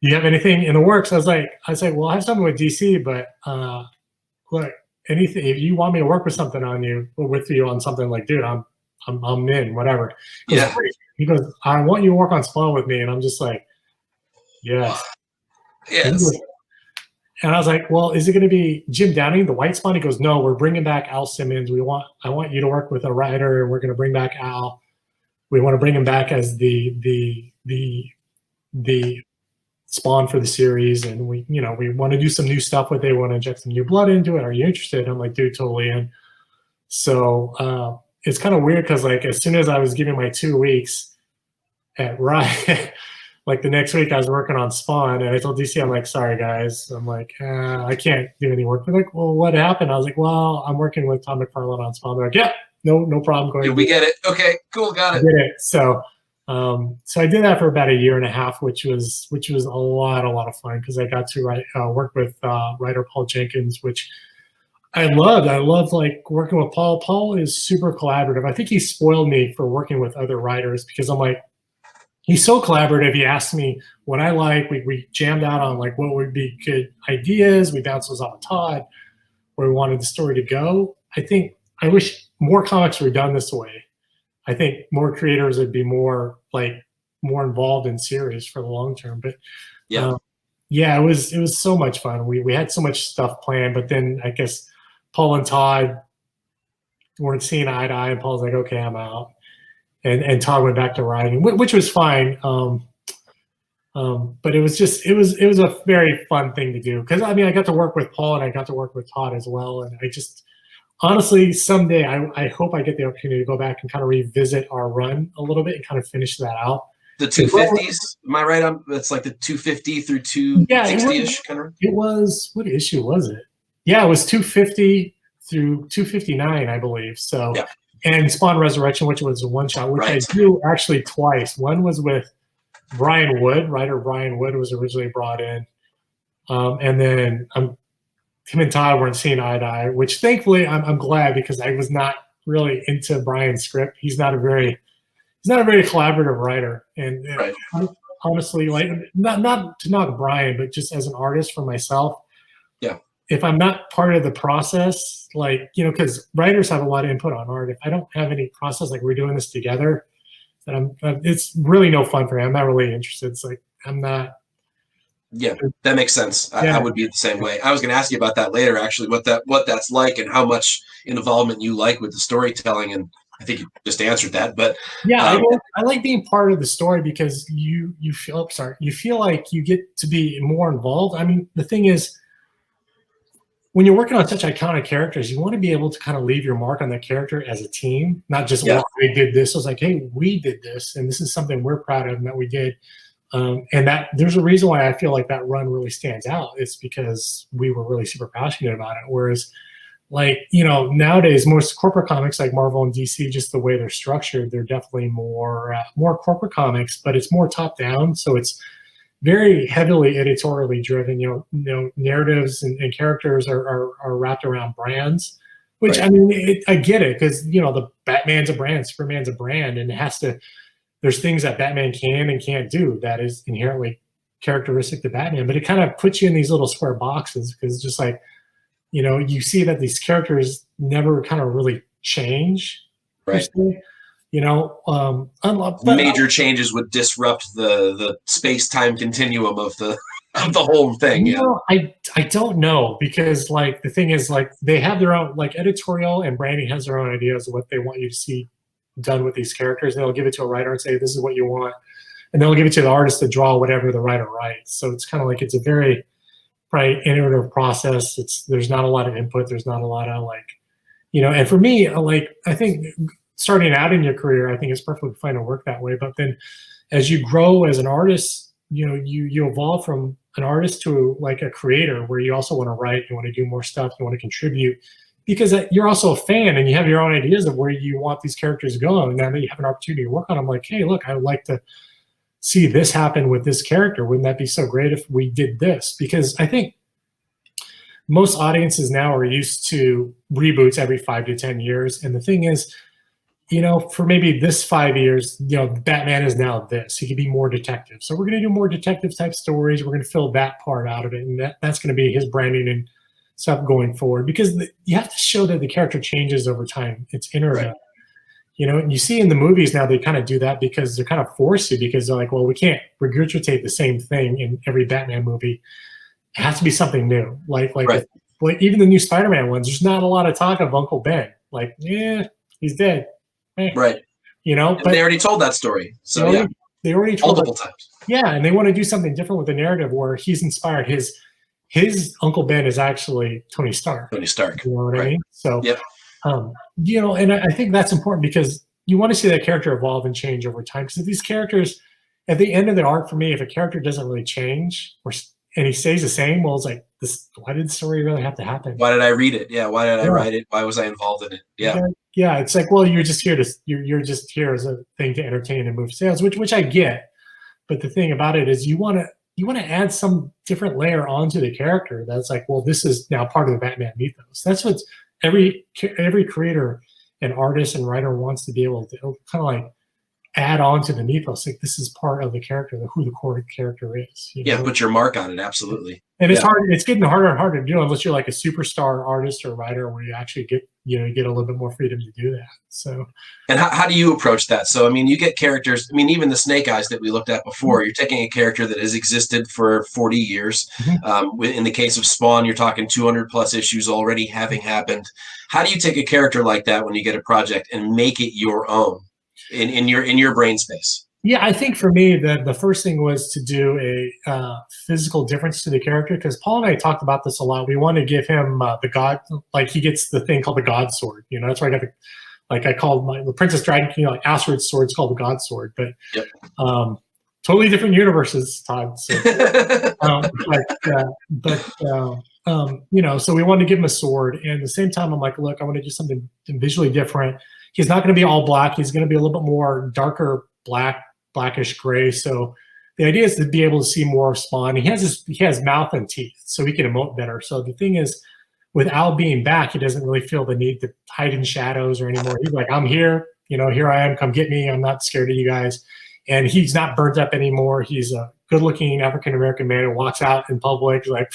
you have anything in the works? I was like, well, I have something with DC, but look, anything, if you want me to work with something with you on something, like, dude, I'm in, whatever. He goes, I want you to work on Spawn with me. And I'm just like, yes. Yes. And I was like, well, is it going to be Jim Downing, the White Spawn? He goes, no, we're bringing back Al Simmons. I want you to work with a writer, and we're going to bring back Al. We want to bring him back as the Spawn for the series, and we want to do some new stuff with it. We want to inject some new blood into it. Are you interested? I'm like, dude, totally in. So it's kind of weird because as soon as I was giving my 2 weeks at Riot, the next week I was working on Spawn, and I told DC, I'm like, sorry guys, I'm like, I can't do any work. They're like, well, what happened? I was like, well, I'm working with Todd McFarlane on Spawn. They're like, yeah, no problem. Go ahead. We get it. Okay, cool, got it. I did it. So I did that for about a year and a half, which was a lot of fun because I got to work with writer Paul Jenkins, which I loved. I loved working with Paul. Paul is super collaborative. I think he spoiled me for working with other writers because I'm like, he's so collaborative. He asked me what I like. We jammed out on what would be good ideas. We bounced those off of Todd, where we wanted the story to go. I wish more comics were done this way. I think more creators would be more involved in series for the long term. But it was so much fun. We had so much stuff planned, but then I guess, Paul and Todd weren't seeing eye to eye, and Paul's like, okay, I'm out. and Todd went back to writing, which was fine. But it was a very fun thing to do, because I mean I got to work with Paul and I got to work with Todd as well, and I just honestly someday I hope I get the opportunity to go back and kind of revisit our run a little bit and kind of finish that out. The 250s, am I right? It's like the 250 through 260-ish kind of. It was, what issue was it? Yeah, it was 250 through 259, I believe. So, yeah. And Spawn Resurrection, which was a one shot, which I do actually twice. One was with Brian Wood, writer Brian Wood was originally brought in, and then him and Todd weren't seeing eye to eye, which thankfully I'm glad, because I was not really into Brian's script. He's not a very collaborative writer, and right. Honestly, like not to knock Brian, but just as an artist for myself, yeah. If I'm not part of the process, like, you know, because writers have a lot of input on art. If I don't have any process, like we're doing this together, then it's really no fun for me. I'm not really interested. It's like I'm not. Yeah, that makes sense. I would be the same way. I was going to ask you about that later, actually, what that's like and how much involvement you like with the storytelling, and I think you just answered that. But yeah, I like being part of the story, because you feel like you get to be more involved. I mean, the thing is, when you're working on such iconic characters, you want to be able to kind of leave your mark on that character as a team, not just, well, they did this. It was like, hey, we did this, and this is something we're proud of and that we did. And that there's a reason why I feel like that run really stands out. It's because we were really super passionate about it. Whereas, like, you know, nowadays, most corporate comics like Marvel and DC, just the way they're structured, they're definitely more corporate comics, but it's more top down. So it's very heavily editorially driven. You know, narratives and characters are wrapped around brands, which, right. I mean, I get it, because, you know, the Batman's a brand, Superman's a brand, and it has to. There's things that Batman can and can't do that is inherently characteristic to Batman, but it kind of puts you in these little square boxes, because it's just like, you know, you see that these characters never kind of really change. Right. You know, major changes would disrupt the space-time continuum of the whole thing. You know, I don't know, because like the thing is, like, they have their own, like, editorial and branding has their own ideas of what they want you to see done with these characters, and they'll give it to a writer and say, this is what you want, and they'll give it to the artist to draw whatever the writer writes. So it's kind of like, it's a very iterative process. There's not a lot of input, there's not a lot of, like, you know, and for me, like, I think starting out in your career, I think it's perfectly fine to work that way, but then as you grow as an artist, you know, you evolve from an artist to like a creator, where you also want to write, you want to do more stuff, you want to contribute, because you're also a fan and you have your own ideas of where you want these characters to go. And now that you have an opportunity to work on them, like, hey, look, I would like to see this happen with this character. Wouldn't that be so great if we did this? Because I think most audiences now are used to reboots every 5 to 10 years. And the thing is, you know, for maybe this 5 years, you know, Batman is now this. He could be more detective. So we're going to do more detective type stories. We're going to fill that part out of it. And that's going to be his branding and stuff going forward, because you have to show that the character changes over time. It's iterative. Right. You know, and you see in the movies now, they kind of do that because they're kind of forced to, because they're like, well, we can't regurgitate the same thing in every Batman movie. It has to be something new. Like even the new Spider-Man ones, there's not a lot of talk of Uncle Ben. Like, yeah, he's dead. Right. You know, but they already told that story. So they already told multiple times. Yeah, and they want to do something different with the narrative where he's inspired. His Uncle Ben is actually Tony Stark. Tony Stark. You know what I mean? So, yep. You know, and I think that's important, because you want to see that character evolve and change over time. Because if these characters, at the end of the arc, for me, if a character doesn't really change and he stays the same, well, it's like, why did the story really have to happen? Why did I read it? Yeah. Why did I write it? Why was I involved in it? Yeah. Yeah. It's like, well, you're just here as a thing to entertain and move sales, which I get. But the thing about it is, you want to add some different layer onto the character that's like, well, this is now part of the Batman mythos. That's what every creator and artist and writer wants to be able to kind of like add on to the mythos. Like, this is part of the character, who the core character is. Yeah, put your mark on it, absolutely. And it's hard. It's getting harder and harder to do unless you're like a superstar artist or writer, where you actually get a little bit more freedom to do that. So, and how do you approach that? So, I mean, you get characters. I mean, even the Snake Eyes that we looked at before, you're taking a character that has existed for 40 years. In the case of Spawn, you're talking 200 plus issues already having happened. How do you take a character like that when you get a project and make it your own? in your brain space? Yeah, I think for me, the first thing was to do a physical difference to the character, because Paul and I talked about this a lot. We want to give him the god, like he gets the thing called the God Sword. You know, that's where I got I called the Princess Dragon King, like Astrid's sword's called the God Sword, but Yep. Totally different universes, Todd. So, you know, so we wanted to give him a sword, and at the same time, I'm like, look, I want to do something visually different. He's not going to be all black. He's going to be a little bit more darker black, blackish gray. So the idea is to be able to see more of Spawn. He has mouth and teeth, so he can emote better. So the thing is, with Al being back, he doesn't really feel the need to hide in shadows or anymore. He's like, I'm here. You know, here I am. Come get me. I'm not scared of you guys. And he's not burnt up anymore. He's a good-looking African-American man who walks out in public like,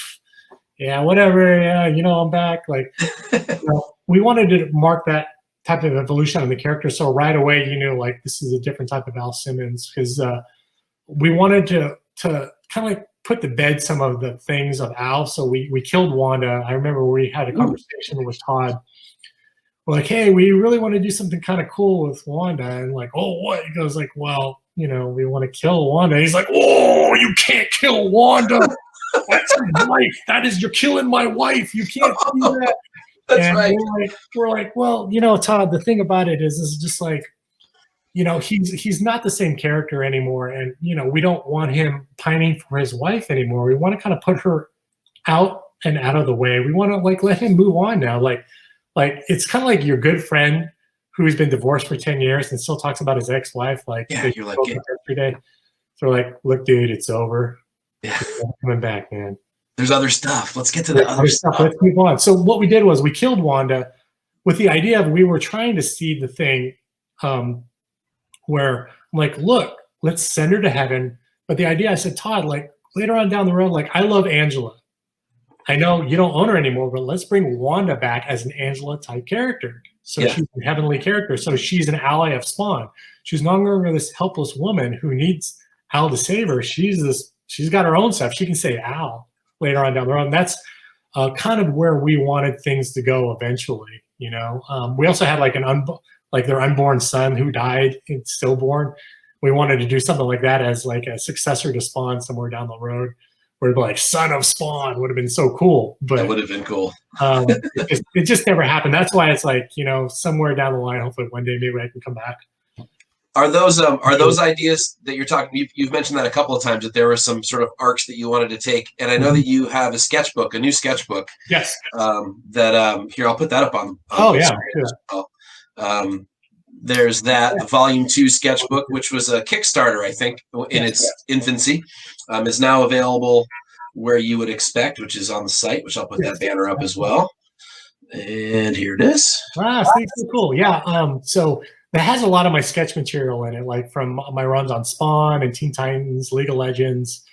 yeah, whatever. Yeah, you know, I'm back. Like, you know, we wanted to mark that type of evolution on the character. So right away, you knew, like, this is a different type of Al Simmons, because we wanted to kind of like put to bed some of the things of Al. So we killed Wanda. I remember we had a conversation with Todd. We're like, hey, we really want to do something kind of cool with Wanda. And like, oh, what? He goes like, well, you know, we want to kill Wanda. He's like, oh, you can't kill Wanda. That's your wife. You're killing my wife. You can't do that. That's and right. We're like, well, you know, Todd, the thing about it is just like, you know, he's not the same character anymore. And, you know, we don't want him pining for his wife anymore. We want to kind of put her out and out of the way. We want to like let him move on now. Like it's kind of like your good friend who's been divorced for 10 years and still talks about his ex-wife. Like, yeah, you're like, yesterday. So we're like, look, dude, it's over. Yeah, coming back, man. There's other stuff. Let's get to the other stuff. Let's move on. So what we did was we killed Wanda with the idea of we were trying to see the thing where I'm like, look, let's send her to heaven. But the idea, I said, Todd, like later on down the road, like I love Angela. I know you don't own her anymore, but let's bring Wanda back as an Angela type character. So she's a heavenly character. So she's an ally of Spawn. She's no longer this helpless woman who needs Al to save her. She's got her own stuff. She can save Al later on down the road. And that's kind of where we wanted things to go eventually. You know, we also had like their unborn son who died in stillborn. We wanted to do something like that as like a successor to Spawn somewhere down the road, where it'd be like son of Spawn would have been so cool. But that would have been cool. it just never happened. That's why it's like, you know, somewhere down the line, hopefully one day maybe I can come back. Are those ideas that you're talking? You've mentioned that a couple of times, that there were some sort of arcs that you wanted to take, and I know that you have a new sketchbook. Yes. Here, I'll put that up on oh yeah. There's the Volume 2 sketchbook, which was a Kickstarter, I think, in its infancy. Is now available where you would expect, which is on the site, which I'll put that banner up as well. And here it is. Ah, so cool. Yeah. So that has a lot of my sketch material in it, like from my runs on Spawn and Teen Titans, League of Legends.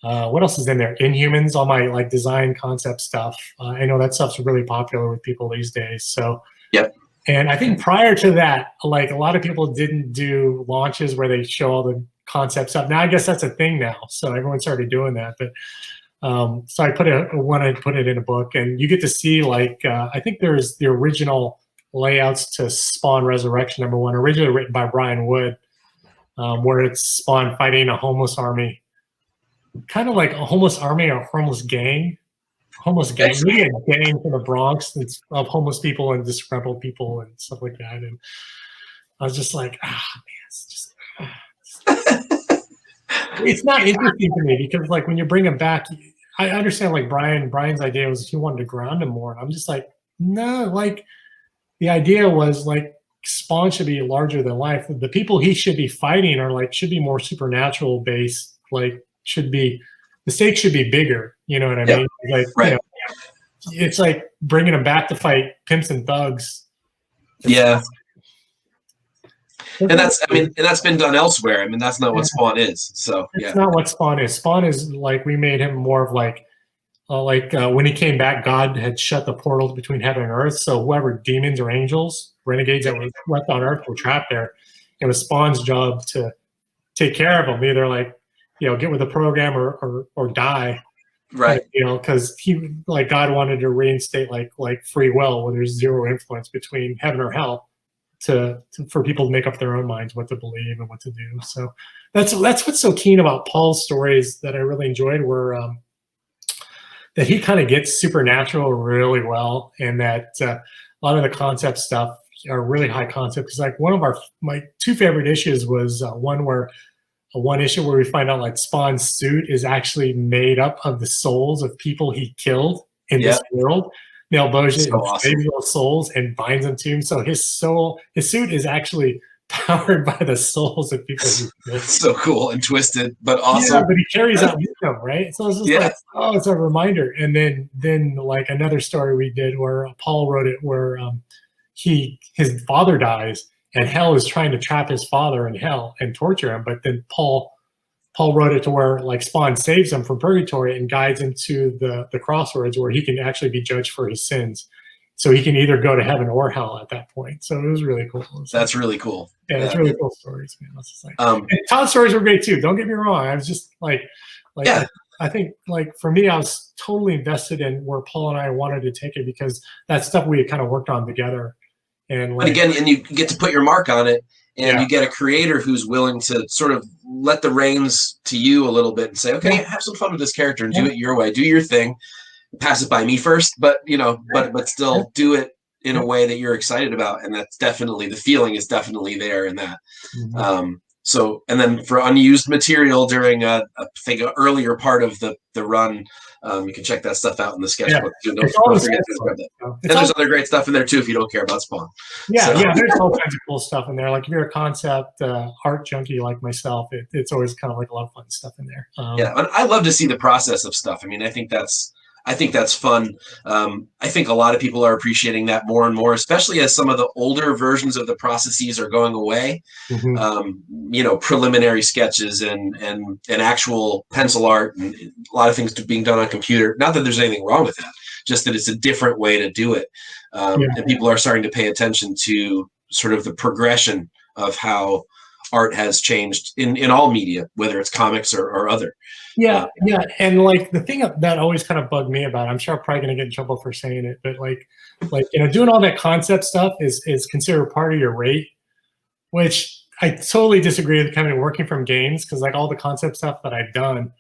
What else is in there? Inhumans, all my like design concept stuff. I know that stuff's really popular with people these days. So yep. And I think prior to that, like a lot of people didn't do launches where they show all the concept stuff. Now I guess that's a thing now, so everyone started doing that. But so I wanted to put it in a book, and you get to see like I think there's the original layouts to Spawn Resurrection #1, originally written by Brian Wood, where it's Spawn fighting a homeless army, kind of like a homeless army or a homeless gang. Maybe a gang from the Bronx of homeless people and disgruntled people and stuff like that. And I was just like, man, it's just it's not interesting to me, because like when you bring him back, I understand like Brian's idea was he wanted to ground him more, and I'm just like, no, like the idea was like Spawn should be larger than life. The people he should be fighting are like should be more supernatural based, like the stakes should be bigger. You know what I mean? Like, right. You know, it's like bringing them back to fight pimps and thugs. Yeah. And that's been done elsewhere. I mean, that's not what Spawn is. So it's not what Spawn is. Spawn is like, we made him more of like when he came back, God had shut the portals between heaven and earth. So whoever demons or angels, renegades that were left on earth were trapped there. It was Spawn's job to take care of them, either like, you know, get with the program or die. Right. You know, because God wanted to reinstate like free will, where there's zero influence between heaven or hell. for people to make up their own minds what to believe and what to do. So that's what's so keen about Paul's stories that I really enjoyed were that he kind of gets supernatural really well, and that a lot of the concept stuff are really high concept. Because like one of my two favorite issues was one issue where we find out like Spawn's suit is actually made up of the souls of people he killed in this world. Nail Boja saves those souls and binds them to him. So his suit is actually powered by the souls of people he killed. So cool and twisted, but awesome. Yeah, but he carries that with him, right? So it's just like, oh, it's a reminder. And then like another story we did where Paul wrote it where his father dies and hell is trying to trap his father in hell and torture him. But then Paul wrote it to where like Spawn saves him from purgatory and guides him to the crossroads where he can actually be judged for his sins. So he can either go to heaven or hell at that point. So it was really cool. That's really cool. Yeah, it's really cool stories, man. That's just like, and Todd's stories were great too. Don't get me wrong. I was just like I think like for me, I was totally invested in where Paul and I wanted to take it because that stuff we had kind of worked on together. And like, but again, and you get to put your mark on it, and you get a creator who's willing to sort of let the reins to you a little bit and say, okay, have some fun with this character and do it your way, do your thing, pass it by me first, but but still do it in a way that you're excited about. And that's definitely, the feeling is definitely there in that. So, and then for Unused Material during I think an earlier part of the run, you can check that stuff out in the sketchbook too. Don't forget to grab that. And there's other great stuff in there too if you don't care about Spawn. There's all kinds of cool stuff in there. Like if you're a concept art junkie like myself, it's always kind of like a lot of fun stuff in there. And I love to see the process of stuff. I mean, I think that's fun. I think a lot of people are appreciating that more and more, especially as some of the older versions of the processes are going away. Preliminary sketches and actual pencil art and a lot of things being done on computer. Not that there's anything wrong with that, just that it's a different way to do it. And people are starting to pay attention to sort of the progression of how art has changed in all media, whether it's comics or other. And like the thing that always kind of bugged me about it, I'm sure I'm probably gonna get in trouble for saying it, but like doing all that concept stuff is considered part of your rate, which I totally disagree with coming and working from games, because like all the concept stuff that I've done,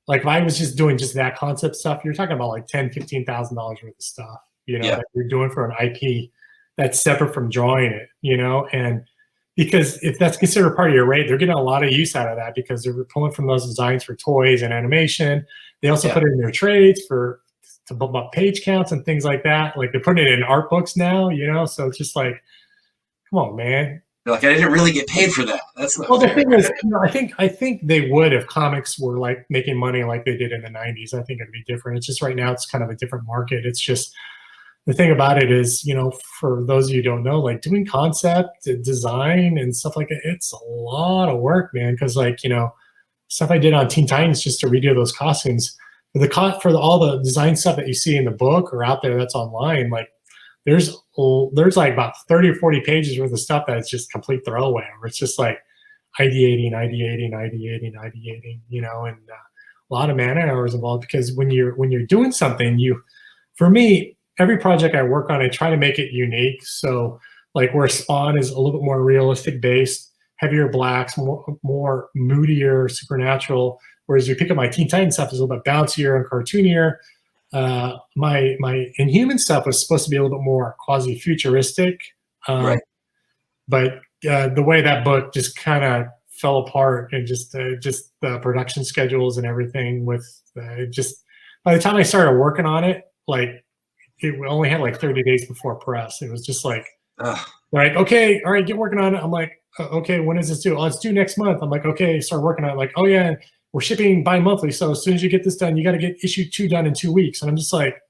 like if I was just doing just that concept stuff, you're talking about like $10,000-$15,000 worth of stuff, that you're doing for an IP that's separate from drawing it, and because if that's considered part of your rate, they're getting a lot of use out of that because they're pulling from those designs for toys and animation. They also put it in their trades to bump up page counts and things like that. Like they're putting it in art books now, so it's just like, come on, man. They're like, I didn't really get paid for that. That's not. Well, the thing is, I think they would if comics were like making money like they did in the '90s. I think it'd be different. It's just right now it's kind of a different market. It's just. The thing about it is, for those of you who don't know, like doing concept design and stuff like that, it's a lot of work, man. Because like, stuff I did on Teen Titans just to redo those costumes, for all the design stuff that you see in the book or out there that's online, like there's like about 30 or 40 pages worth of stuff that's just complete throwaway, where it's just like ideating, and a lot of man hours involved. Because when you're doing something, for me, every project I work on, I try to make it unique. So like where Spawn is a little bit more realistic based, heavier blacks, more moodier, supernatural. Whereas you pick up my Teen Titans stuff is a little bit bouncier and cartoonier. My Inhuman stuff was supposed to be a little bit more quasi-futuristic. But the way that book just kind of fell apart, and just the production schedules and everything with by the time I started working on it, like, it only had like 30 days before press. It was just like, right, okay, all right, get working on it. I'm like, okay, when is this due? Oh, it's due next month. I'm like, okay, start working on it. Like, oh yeah, we're shipping bi-monthly. So as soon as you get this done, you got to get issue 2 done in 2 weeks. And I'm just like,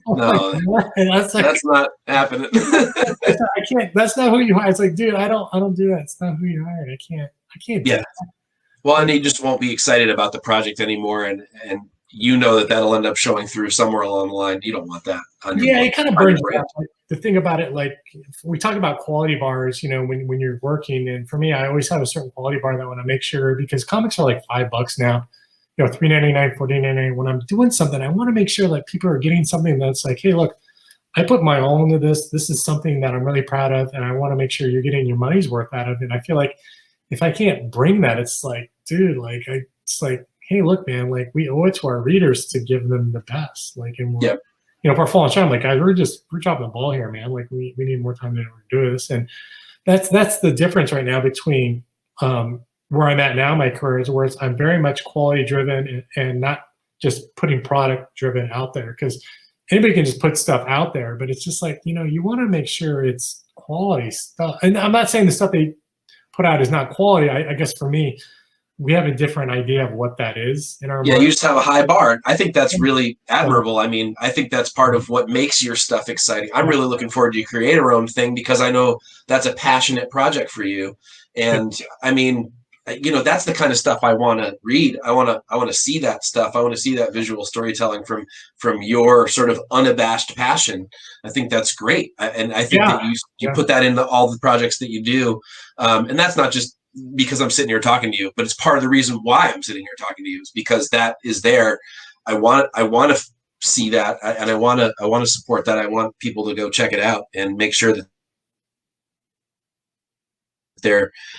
no, that's not happening. I can't. That's not who you hire. It's like, dude, I don't do that. It's not who you hired. I can't do that. Well, and you just won't be excited about the project anymore, and that'll end up showing through somewhere along the line. You don't want that on your it kind of burns you out. Like, the thing about it, like we talk about quality bars, when you're working, and for me, I always have a certain quality bar that I want to make sure, because comics are like $5 now, $3.99, $4.99. When I'm doing something, I want to make sure that people are getting something that's like, hey, look, I put my all into this. This is something that I'm really proud of, and I want to make sure you're getting your money's worth out of it. And I feel like if I can't bring that, it's like, dude, like it's like, hey, look, man, like we owe it to our readers to give them the best. Like, and we're, you know, if we're falling short, I'm like, guys, we're dropping the ball here, man. Like we need more time to do this. And that's the difference right now between where I'm at now in my career, is where I'm very much quality driven and not just putting product driven out there, because anybody can just put stuff out there, but it's just like, you know, you want to make sure it's quality stuff. And I'm not saying the stuff they put out is not quality. I guess for me, we have a different idea of what that is in our market. You just have a high bar. I think that's really admirable. I mean, I think that's part of what makes your stuff exciting. I'm really looking forward to your create your own thing, because I know that's a passionate project for you. And I mean, you know, that's the kind of stuff I want to read. I want to see that stuff. I want to see that visual storytelling from your sort of unabashed passion. I think that's great. And I think that you put that into all the projects that you do. And that's not just because I'm sitting here talking to you, but it's part of the reason why I'm sitting here talking to you, is because that is there. I want to see that, and I want to support that. I want people to go check it out and make sure that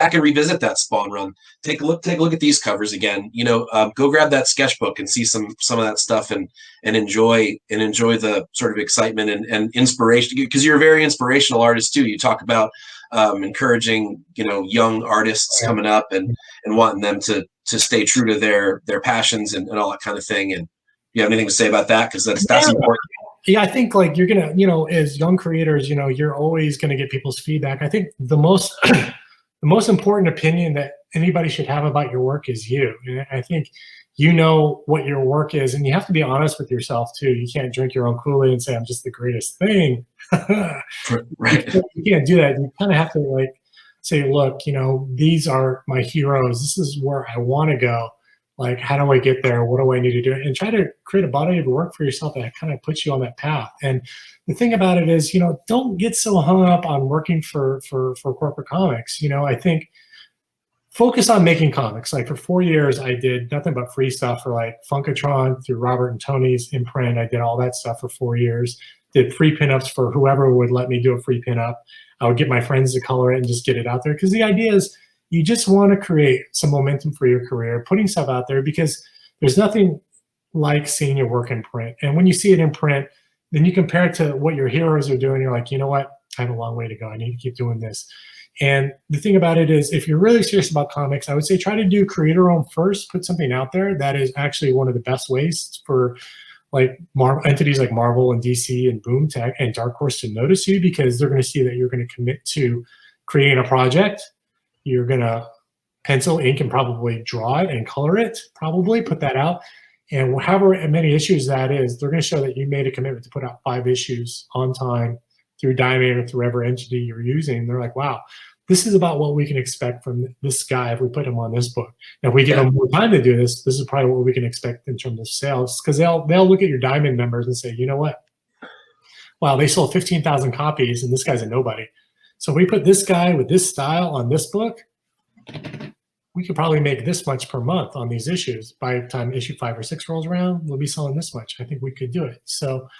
I can revisit that Spawn run. Take a look at these covers again. You know, go grab that sketchbook and see some of that stuff, and enjoy the sort of excitement and inspiration, because you're a very inspirational artist too. You talk about encouraging, you know, young artists coming up and wanting them to stay true to their passions and all that kind of thing. And you have anything to say about that? Because that's important. Yeah, I think like you're gonna, you know, as young creators, you know, you're always gonna get people's feedback. I think the most the most important opinion that anybody should have about your work is you. And I think you know what your work is, and you have to be honest with yourself too. You can't drink your own Kool-Aid and say, I'm just the greatest thing. Right. You can't do that. You kind of have to like say, look, you know, these are my heroes. This is where I want to go. Like, how do I get there? What do I need to do? And try to create a body of work for yourself that kind of puts you on that path. And the thing about it is, you know, don't get so hung up on working for corporate comics. You know, I think focus on making comics. Like for 4 years, I did nothing but free stuff for like Funkatron through Robert and Tony's imprint. I did all that stuff for 4 years. Did free pinups for whoever would let me do a free pinup. I would get my friends to color it and just get it out there. Because the idea is you just want to create some momentum for your career, putting stuff out there, because there's nothing like seeing your work in print. And when you see it in print, then you compare it to what your heroes are doing. You're like, you know what? I have a long way to go. I need to keep doing this. And the thing about it is, if you're really serious about comics, I would say try to do creator own first. Put something out there. That is actually one of the best ways for like entities like Marvel and DC and Boom Tech and Dark Horse to notice you, because they're going to see that you're going to commit to creating a project. You're going to pencil, ink, and probably draw it and color it, probably put that out. And however many issues that is, they're going to show that you made a commitment to put out 5 issues on time through Diamond or through whatever entity you're using. They're like, wow, this is about what we can expect from this guy if we put him on this book. Now, if we give him more time to do this, this is probably what we can expect in terms of sales, because they'll look at your Diamond numbers and say, you know what? Wow, they sold 15,000 copies, and this guy's a nobody. So if we put this guy with this style on this book, we could probably make this much per month on these issues. By the time issue 5 or 6 rolls around, we'll be selling this much. I think we could do it. So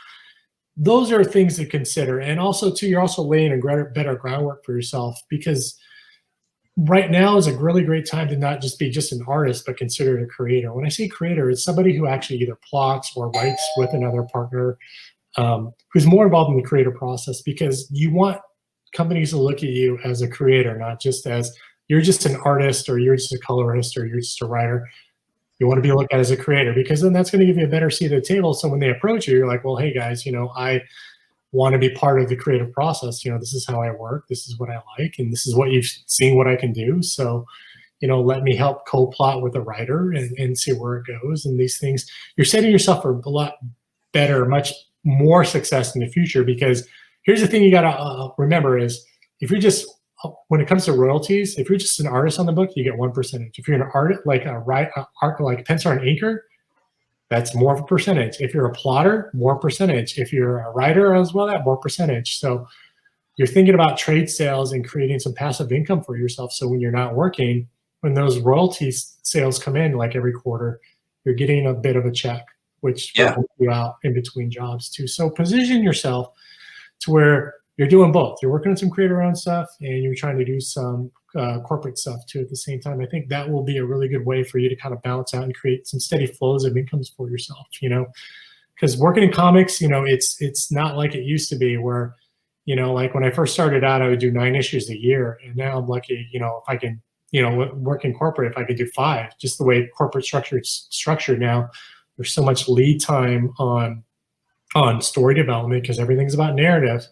those are things to consider. And also, too, you're also laying a better groundwork for yourself, because right now is a really great time to not just be just an artist, but consider it a creator. When I say creator, it's somebody who actually either plots or writes with another partner who's more involved in the creative process, because you want companies to look at you as a creator, not just as you're just an artist or you're just a colorist or you're just a writer. You want to be looked at as a creator, because then that's going to give you a better seat at the table. So when they approach you, you're like, well, hey guys, you know, I want to be part of the creative process. You know, this is how I work. This is what I like. And this is what you've seen what I can do. So, you know, let me help co-plot with a writer and see where it goes. And these things, you're setting yourself for a lot better, much more success in the future. Because here's the thing you got to remember is, if you're just, when it comes to royalties, if you're just an artist on the book, you get 1%. If you're an artist, like like a penciler and inker, that's more of a percentage. If you're a plotter, more percentage. If you're a writer as well, that more percentage. So you're thinking about trade sales and creating some passive income for yourself. So when you're not working, when those royalties sales come in, like every quarter, you're getting a bit of a check, which will help you out in between jobs too. So position yourself to where you're doing both. You're working on some creator-owned stuff, and you're trying to do some corporate stuff too at the same time. I think that will be a really good way for you to kind of balance out and create some steady flows of incomes for yourself, you know, because working in comics, you know, it's not like it used to be where, you know, like when I first started out, I would do 9 issues a year, and now I'm lucky, you know, if I can, you know, work in corporate, if I could do 5, just the way corporate structure is structured now, there's so much lead time on story development because everything's about narrative.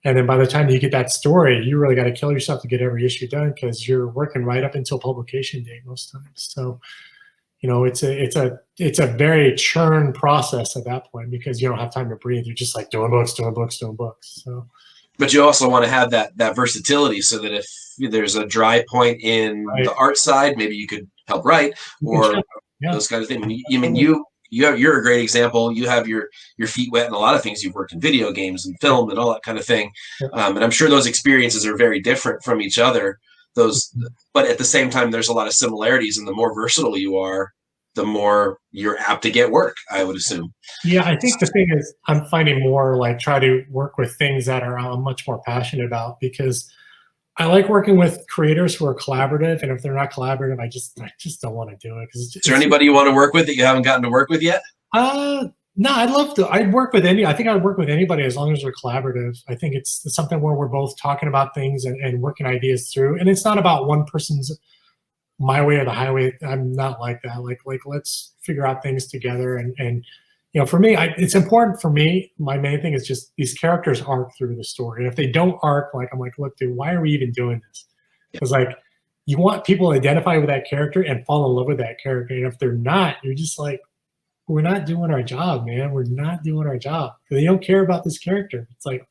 And then by the time you get that story, you really got to kill yourself to get every issue done because you're working right up until publication date most times. So, you know, it's a very churn process at that point because you don't have time to breathe. You're just like doing books. So, but you also want to have that versatility so that if there's a dry point in the art side, maybe you could help write or those kind of things. You're a great example. You have your feet wet in a lot of things. You've worked in video games and film and all that kind of thing. And I'm sure those experiences are very different from each other. But at the same time, there's a lot of similarities, and the more versatile you are, the more you're apt to get work, I would assume. Yeah, I think the thing is I'm finding more like try to work with things that I'm much more passionate about because I like working with creators who are collaborative, and if they're not collaborative, I just don't want to do it. Is there anybody you want to work with that you haven't gotten to work with yet? No, I'd love to. I'd work with I think I'd work with anybody as long as they're collaborative. I think it's something where we're both talking about things and working ideas through, and it's not about one person's my way or the highway. I'm not like that. Like let's figure out things together, and you know, for me, it's important for me. My main thing is just these characters arc through the story. And if they don't arc, like I'm like, look, dude, why are we even doing this? Because like you want people to identify with that character and fall in love with that character. And if they're not, you're just like, we're not doing our job, man. We're not doing our job. They don't care about this character. It's like,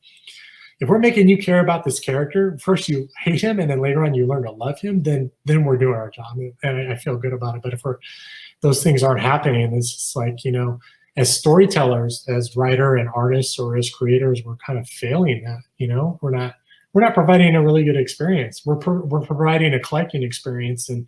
if we're making you care about this character, first you hate him, and then later on you learn to love him, then we're doing our job. And I feel good about it. But if those things aren't happening, it's just like, you know, as storytellers, as writer and artists, or as creators, we're kind of failing that. You know, we're not providing a really good experience. We're providing a collecting experience, and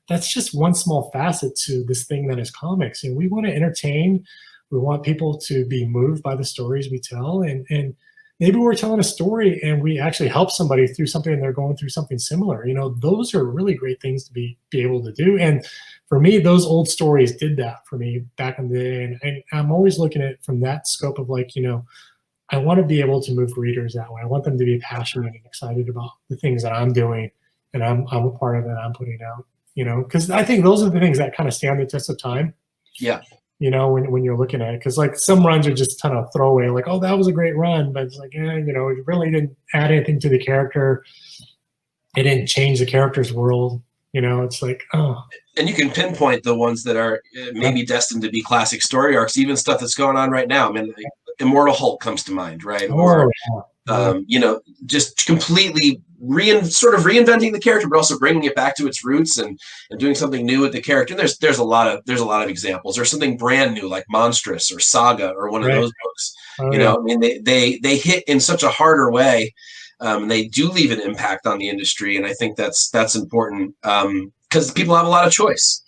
that's just one small facet to this thing that is comics. And we want to entertain. We want people to be moved by the stories we tell, and maybe we're telling a story and we actually help somebody through something and they're going through something similar. You know, those are really great things to be able to do. And for me, those old stories did that for me back in the day. And I'm always looking at it from that scope of like, you know, I want to be able to move readers that way. I want them to be passionate and excited about the things that I'm doing, and I'm a part of it. I'm putting out, you know, because I think those are the things that kind of stand the test of time. Yeah. You know, when you're looking at it, because like some runs are just kind of throwaway, like, oh, that was a great run, but it's like, you know, it really didn't add anything to the character. It didn't change the character's world. You know, it's like, oh. And you can pinpoint the ones that are maybe destined to be classic story arcs, even stuff that's going on right now. I mean, Immortal Hulk comes to mind, right? Or, you know, just completely sort of reinventing the character, but also bringing it back to its roots and doing something new with the character. And there's a lot of examples. There's something brand new like Monstrous or Saga or one of those books. You know, I mean, they hit in such a harder way. They do leave an impact on the industry, and I think that's important because people have a lot of choice.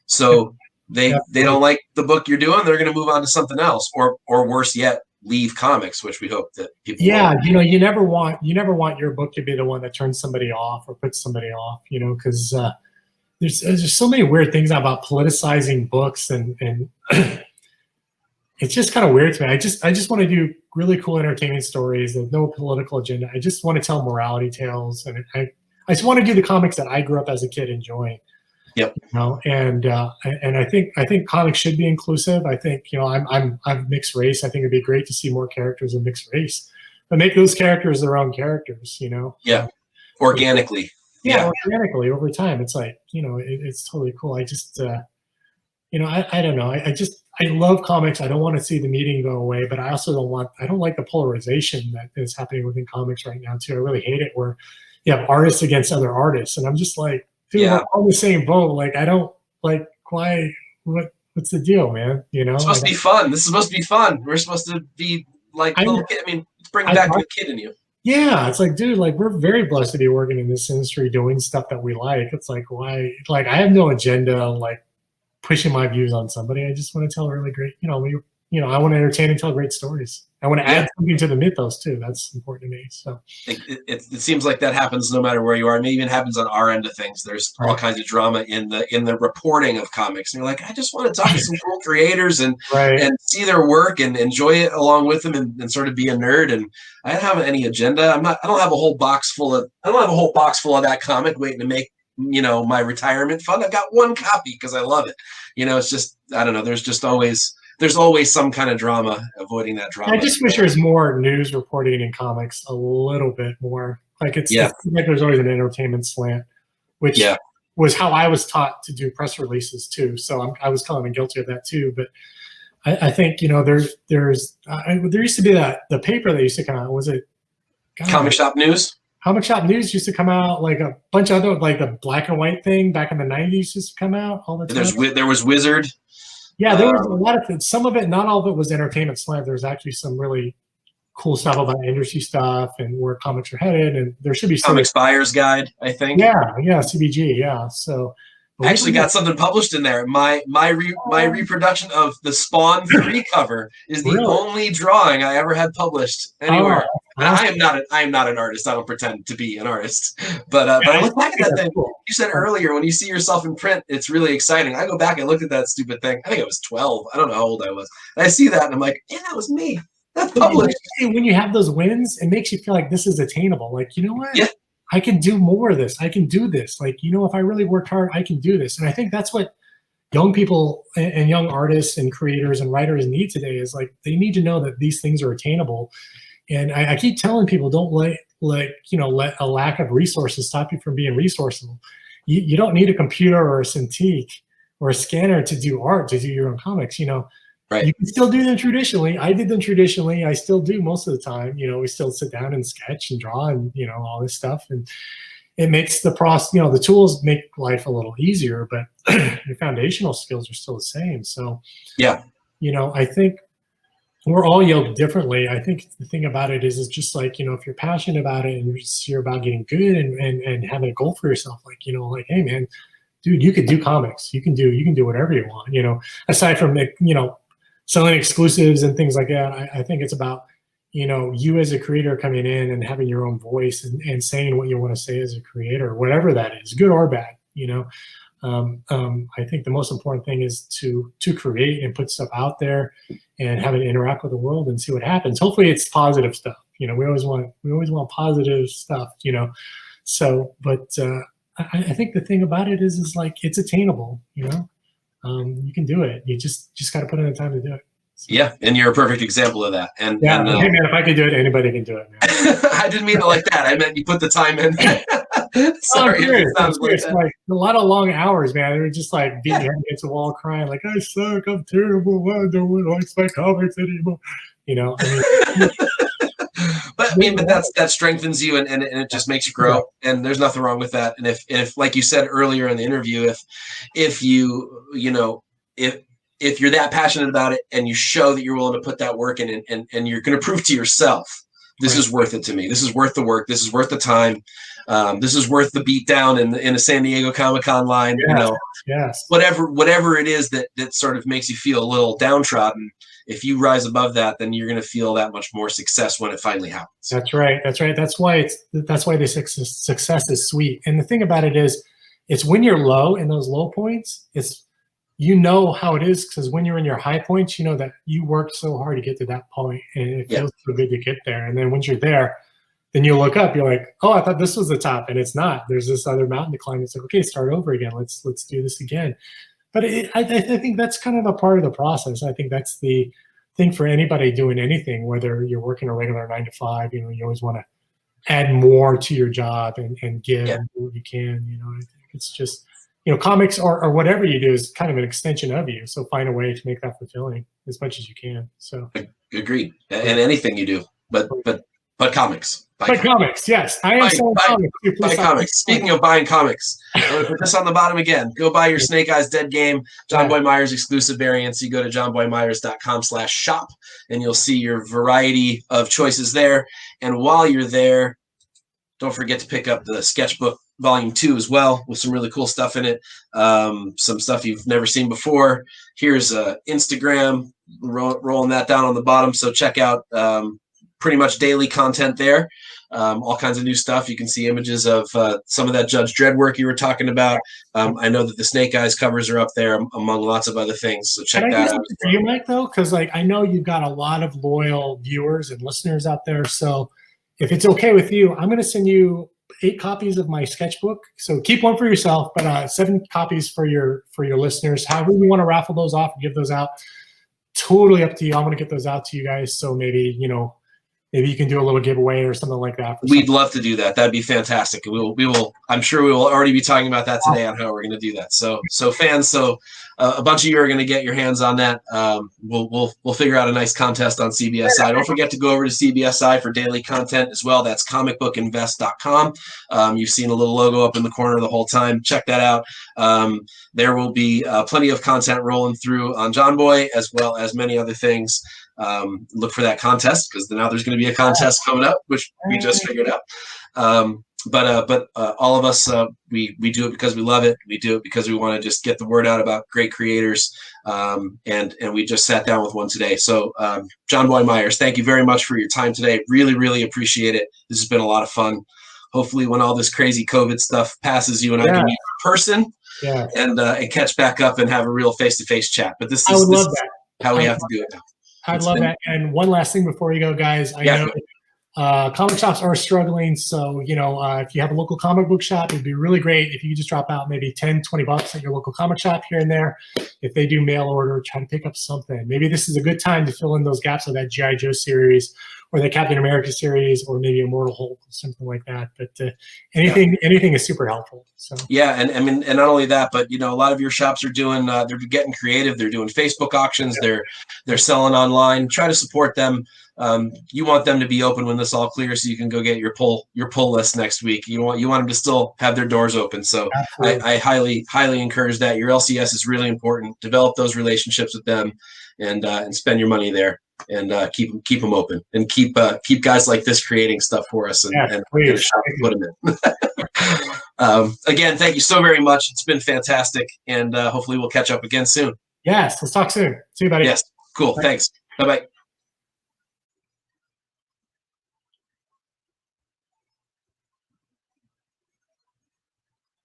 So they don't like the book you're doing, they're going to move on to something else, or worse yet, leave comics, which we hope that people. Yeah, you know, you never want your book to be the one that turns somebody off or puts somebody off. You know, because there's so many weird things about politicizing books, and it's just kind of weird to me. I just want to do really cool entertaining stories. There's no political agenda. I just want to tell morality tales, and I just want to do the comics that I grew up as a kid enjoying. Yep. You know, and I think comics should be inclusive. I think, you know, I'm mixed race. I think it'd be great to see more characters of mixed race, but make those characters their own characters. You know. Yeah. Organically. Yeah. Organically over time. It's like, you know, it's totally cool. I just you know, I don't know. I love comics. I don't want to see the medium go away, but I also don't like the polarization that is happening within comics right now too. I really hate it where you have artists against other artists, and I'm just like, dude, we're all in the same boat. Like, I don't like why. What's the deal, man? You know, it's supposed to be fun. This is supposed to be fun. We're supposed to be like little kid. I mean, bring back the kid in you. Yeah, it's like, dude, like we're very blessed to be working in this industry, doing stuff that we like. It's like, why? Like, I have no agenda, like pushing my views on somebody. I just want to tell a really great, you know, I want to entertain and tell great stories. I want to add something to the mythos too. That's important to me. So it seems like that happens no matter where you are. It even happens on our end of things. There's all kinds of drama in the reporting of comics, and you're like, I just want to talk to some cool creators and see their work and enjoy it along with them and sort of be a nerd. And I don't have any agenda. I don't have a whole box full of that comic waiting to make my retirement fund. I've got one copy because I love it. It's just, I don't know. There's always some kind of drama. Avoiding that drama. I just wish there was more news reporting in comics, a little bit more. Like it's like there's always an entertainment slant, which was how I was taught to do press releases too. So I was kind of guilty of that too. But I think there used to be the paper that used to come out. Was it Comic Shop News? Comic Shop News used to come out, like a bunch of other, like the black and white thing back in the 90s used to come out all the time. There was Wizard. Yeah, there was a lot of it. Some of it, not all of it was entertainment slant. There's actually some really cool stuff about industry stuff and where comics are headed. And there should be Comics Buyer's Guide, I think. Yeah, CBG, yeah. So I actually got something published in there. My reproduction of the Spawn 3 cover is the only drawing I ever had published anywhere. I am not an artist. I don't pretend to be an artist. But I look back at that thing. Cool. You said earlier, when you see yourself in print, it's really exciting. I go back and look at that stupid thing. I think I was 12. I don't know how old I was. And I see that and I'm like, yeah, that was me. That's published. When you have those wins, it makes you feel like this is attainable. Like, you know what? Yeah. I can do more of this. I can do this. Like, if I really work hard, I can do this. And I think that's what young people and young artists and creators and writers need today is like, they need to know that these things are attainable. And I keep telling people, don't let a lack of resources stop you from being resourceful. You don't need a computer or a Cintiq or a scanner to do art, to do your own comics. Right. You can still do them traditionally. I did them traditionally. I still do most of the time. We still sit down and sketch and draw and, all this stuff. And it makes the process, the tools make life a little easier, but your foundational skills are still the same. So, I think we're all yoked differently. I think the thing about it is just like, if you're passionate about it and you're about getting good and having a goal for yourself, like, like, hey man, dude, you could do comics. You can do whatever you want, aside from, selling exclusives and things like that. I think it's about, you as a creator coming in and having your own voice and saying what you want to say as a creator, whatever that is, good or bad, I think the most important thing is to create and put stuff out there and have it interact with the world and see what happens. Hopefully it's positive stuff. We always want positive stuff, so, but I think the thing about it is like, it's attainable, you can do it. You just got to put in the time to do it. So. Yeah, and you're a perfect example of that. And hey man, if I could do it, anybody can do it, man. I didn't mean it like that. I meant you put the time in. Sorry, it sounds like a lot of long hours, man. They were just like beating your head against the wall, crying like, "I suck, I'm terrible. I don't like my comics anymore." But that strengthens you and it just makes you grow. And there's nothing wrong with that. And if like you said earlier in the interview, if you're that passionate about it and you show that you're willing to put that work in and you're going to prove to yourself, this is worth it to me. This is worth the work. This is worth the time. This is worth the beat down in a San Diego Comic-Con line. Whatever it is that sort of makes you feel a little downtrodden. If you rise above that, then you're going to feel that much more success when it finally happens. That's right. That's why the success is sweet. And the thing about it is, it's when you're low in those low points, it's how it is, because when you're in your high points, you know that you worked so hard to get to that point, and it feels so good to get there. And then once you're there, then you look up, you're like, oh, I thought this was the top, and it's not. There's this other mountain to climb. It's like, okay, start over again. Let's do this again. But I think that's kind of a part of the process. I think that's the thing for anybody doing anything, whether you're working a regular 9 to 5. You always want to add more to your job and give and do what you can. I think it's just, comics or whatever you do is kind of an extension of you. So find a way to make that fulfilling as much as you can. So agreed. And anything you do, but comics. Buy comics, yes. I am selling comics. Buy comics. Speaking of buying comics, I'm going to put this on the bottom again. Go buy your Snake Eyes Dead Game, Jonboy Meyers exclusive variants. You go to jonboymeyers.com/shop, and you'll see your variety of choices there. And while you're there, don't forget to pick up the Sketchbook Volume 2 as well, with some really cool stuff in it. Some stuff you've never seen before. Here's Instagram, rolling that down on the bottom. So check out pretty much daily content there. All kinds of new stuff. You can see images of some of that Judge Dredd work you were talking about. I know that the Snake Eyes covers are up there, among lots of other things. So check that out. For you, Mike, though, because like I know you've got a lot of loyal viewers and listeners out there. So if it's okay with you, I'm going to send you 8 copies of my sketchbook. So keep one for yourself, but 7 copies for your listeners. However you want to raffle those off and give those out, totally up to you. I'm going to get those out to you guys. So maybe, you know, maybe you can do a little giveaway or something like that. We'd love to do that. That'd be fantastic. We will. I'm sure we will already be talking about that today on how we're going to do that. So fans, a bunch of you are going to get your hands on that. We'll figure out a nice contest on CBSI. Don't forget to go over to CBSI for daily content as well. That's comicbookinvest.com. You've seen a little logo up in the corner the whole time. Check that out. There will be plenty of content rolling through on Jonboy, as well as many other things. Look for that contest, because now there's going to be a contest coming up, which we just figured out. But all of us, we do it because we love it. We do it because we want to just get the word out about great creators. And we just sat down with one today. So Jonboy Meyers, thank you very much for your time today. Really, really appreciate it. This has been a lot of fun. Hopefully when all this crazy COVID stuff passes, you and I can meet in person and catch back up and have a real face-to-face chat. But this is how we have to do it now. I'd love that. And one last thing before you go, guys. I know comic shops are struggling. So, you know, if you have a local comic book shop, it'd be really great if you could just drop out maybe 10, 20 bucks at your local comic shop here and there. If they do mail order, try to pick up something. Maybe this is a good time to fill in those gaps of that G.I. Joe series or the Captain America series, or maybe Immortal Hulk, something like that. But anything is super helpful. So and I mean, and not only that, but you know, a lot of your shops are doing they're getting creative. They're doing Facebook auctions. They're selling online. Try to support them. You want them to be open when this all clears, so you can go get your pull list next week. You want them to still have their doors open. So I highly encourage that. Your LCS is really important. Develop those relationships with them, and spend your money there. And keep them open, and keep guys like this creating stuff for us, and put them in. Again, thank you so very much. It's been fantastic, and hopefully we'll catch up again soon. Yes, let's talk soon. See you, buddy. Yes, cool. Bye. Thanks. Bye-bye.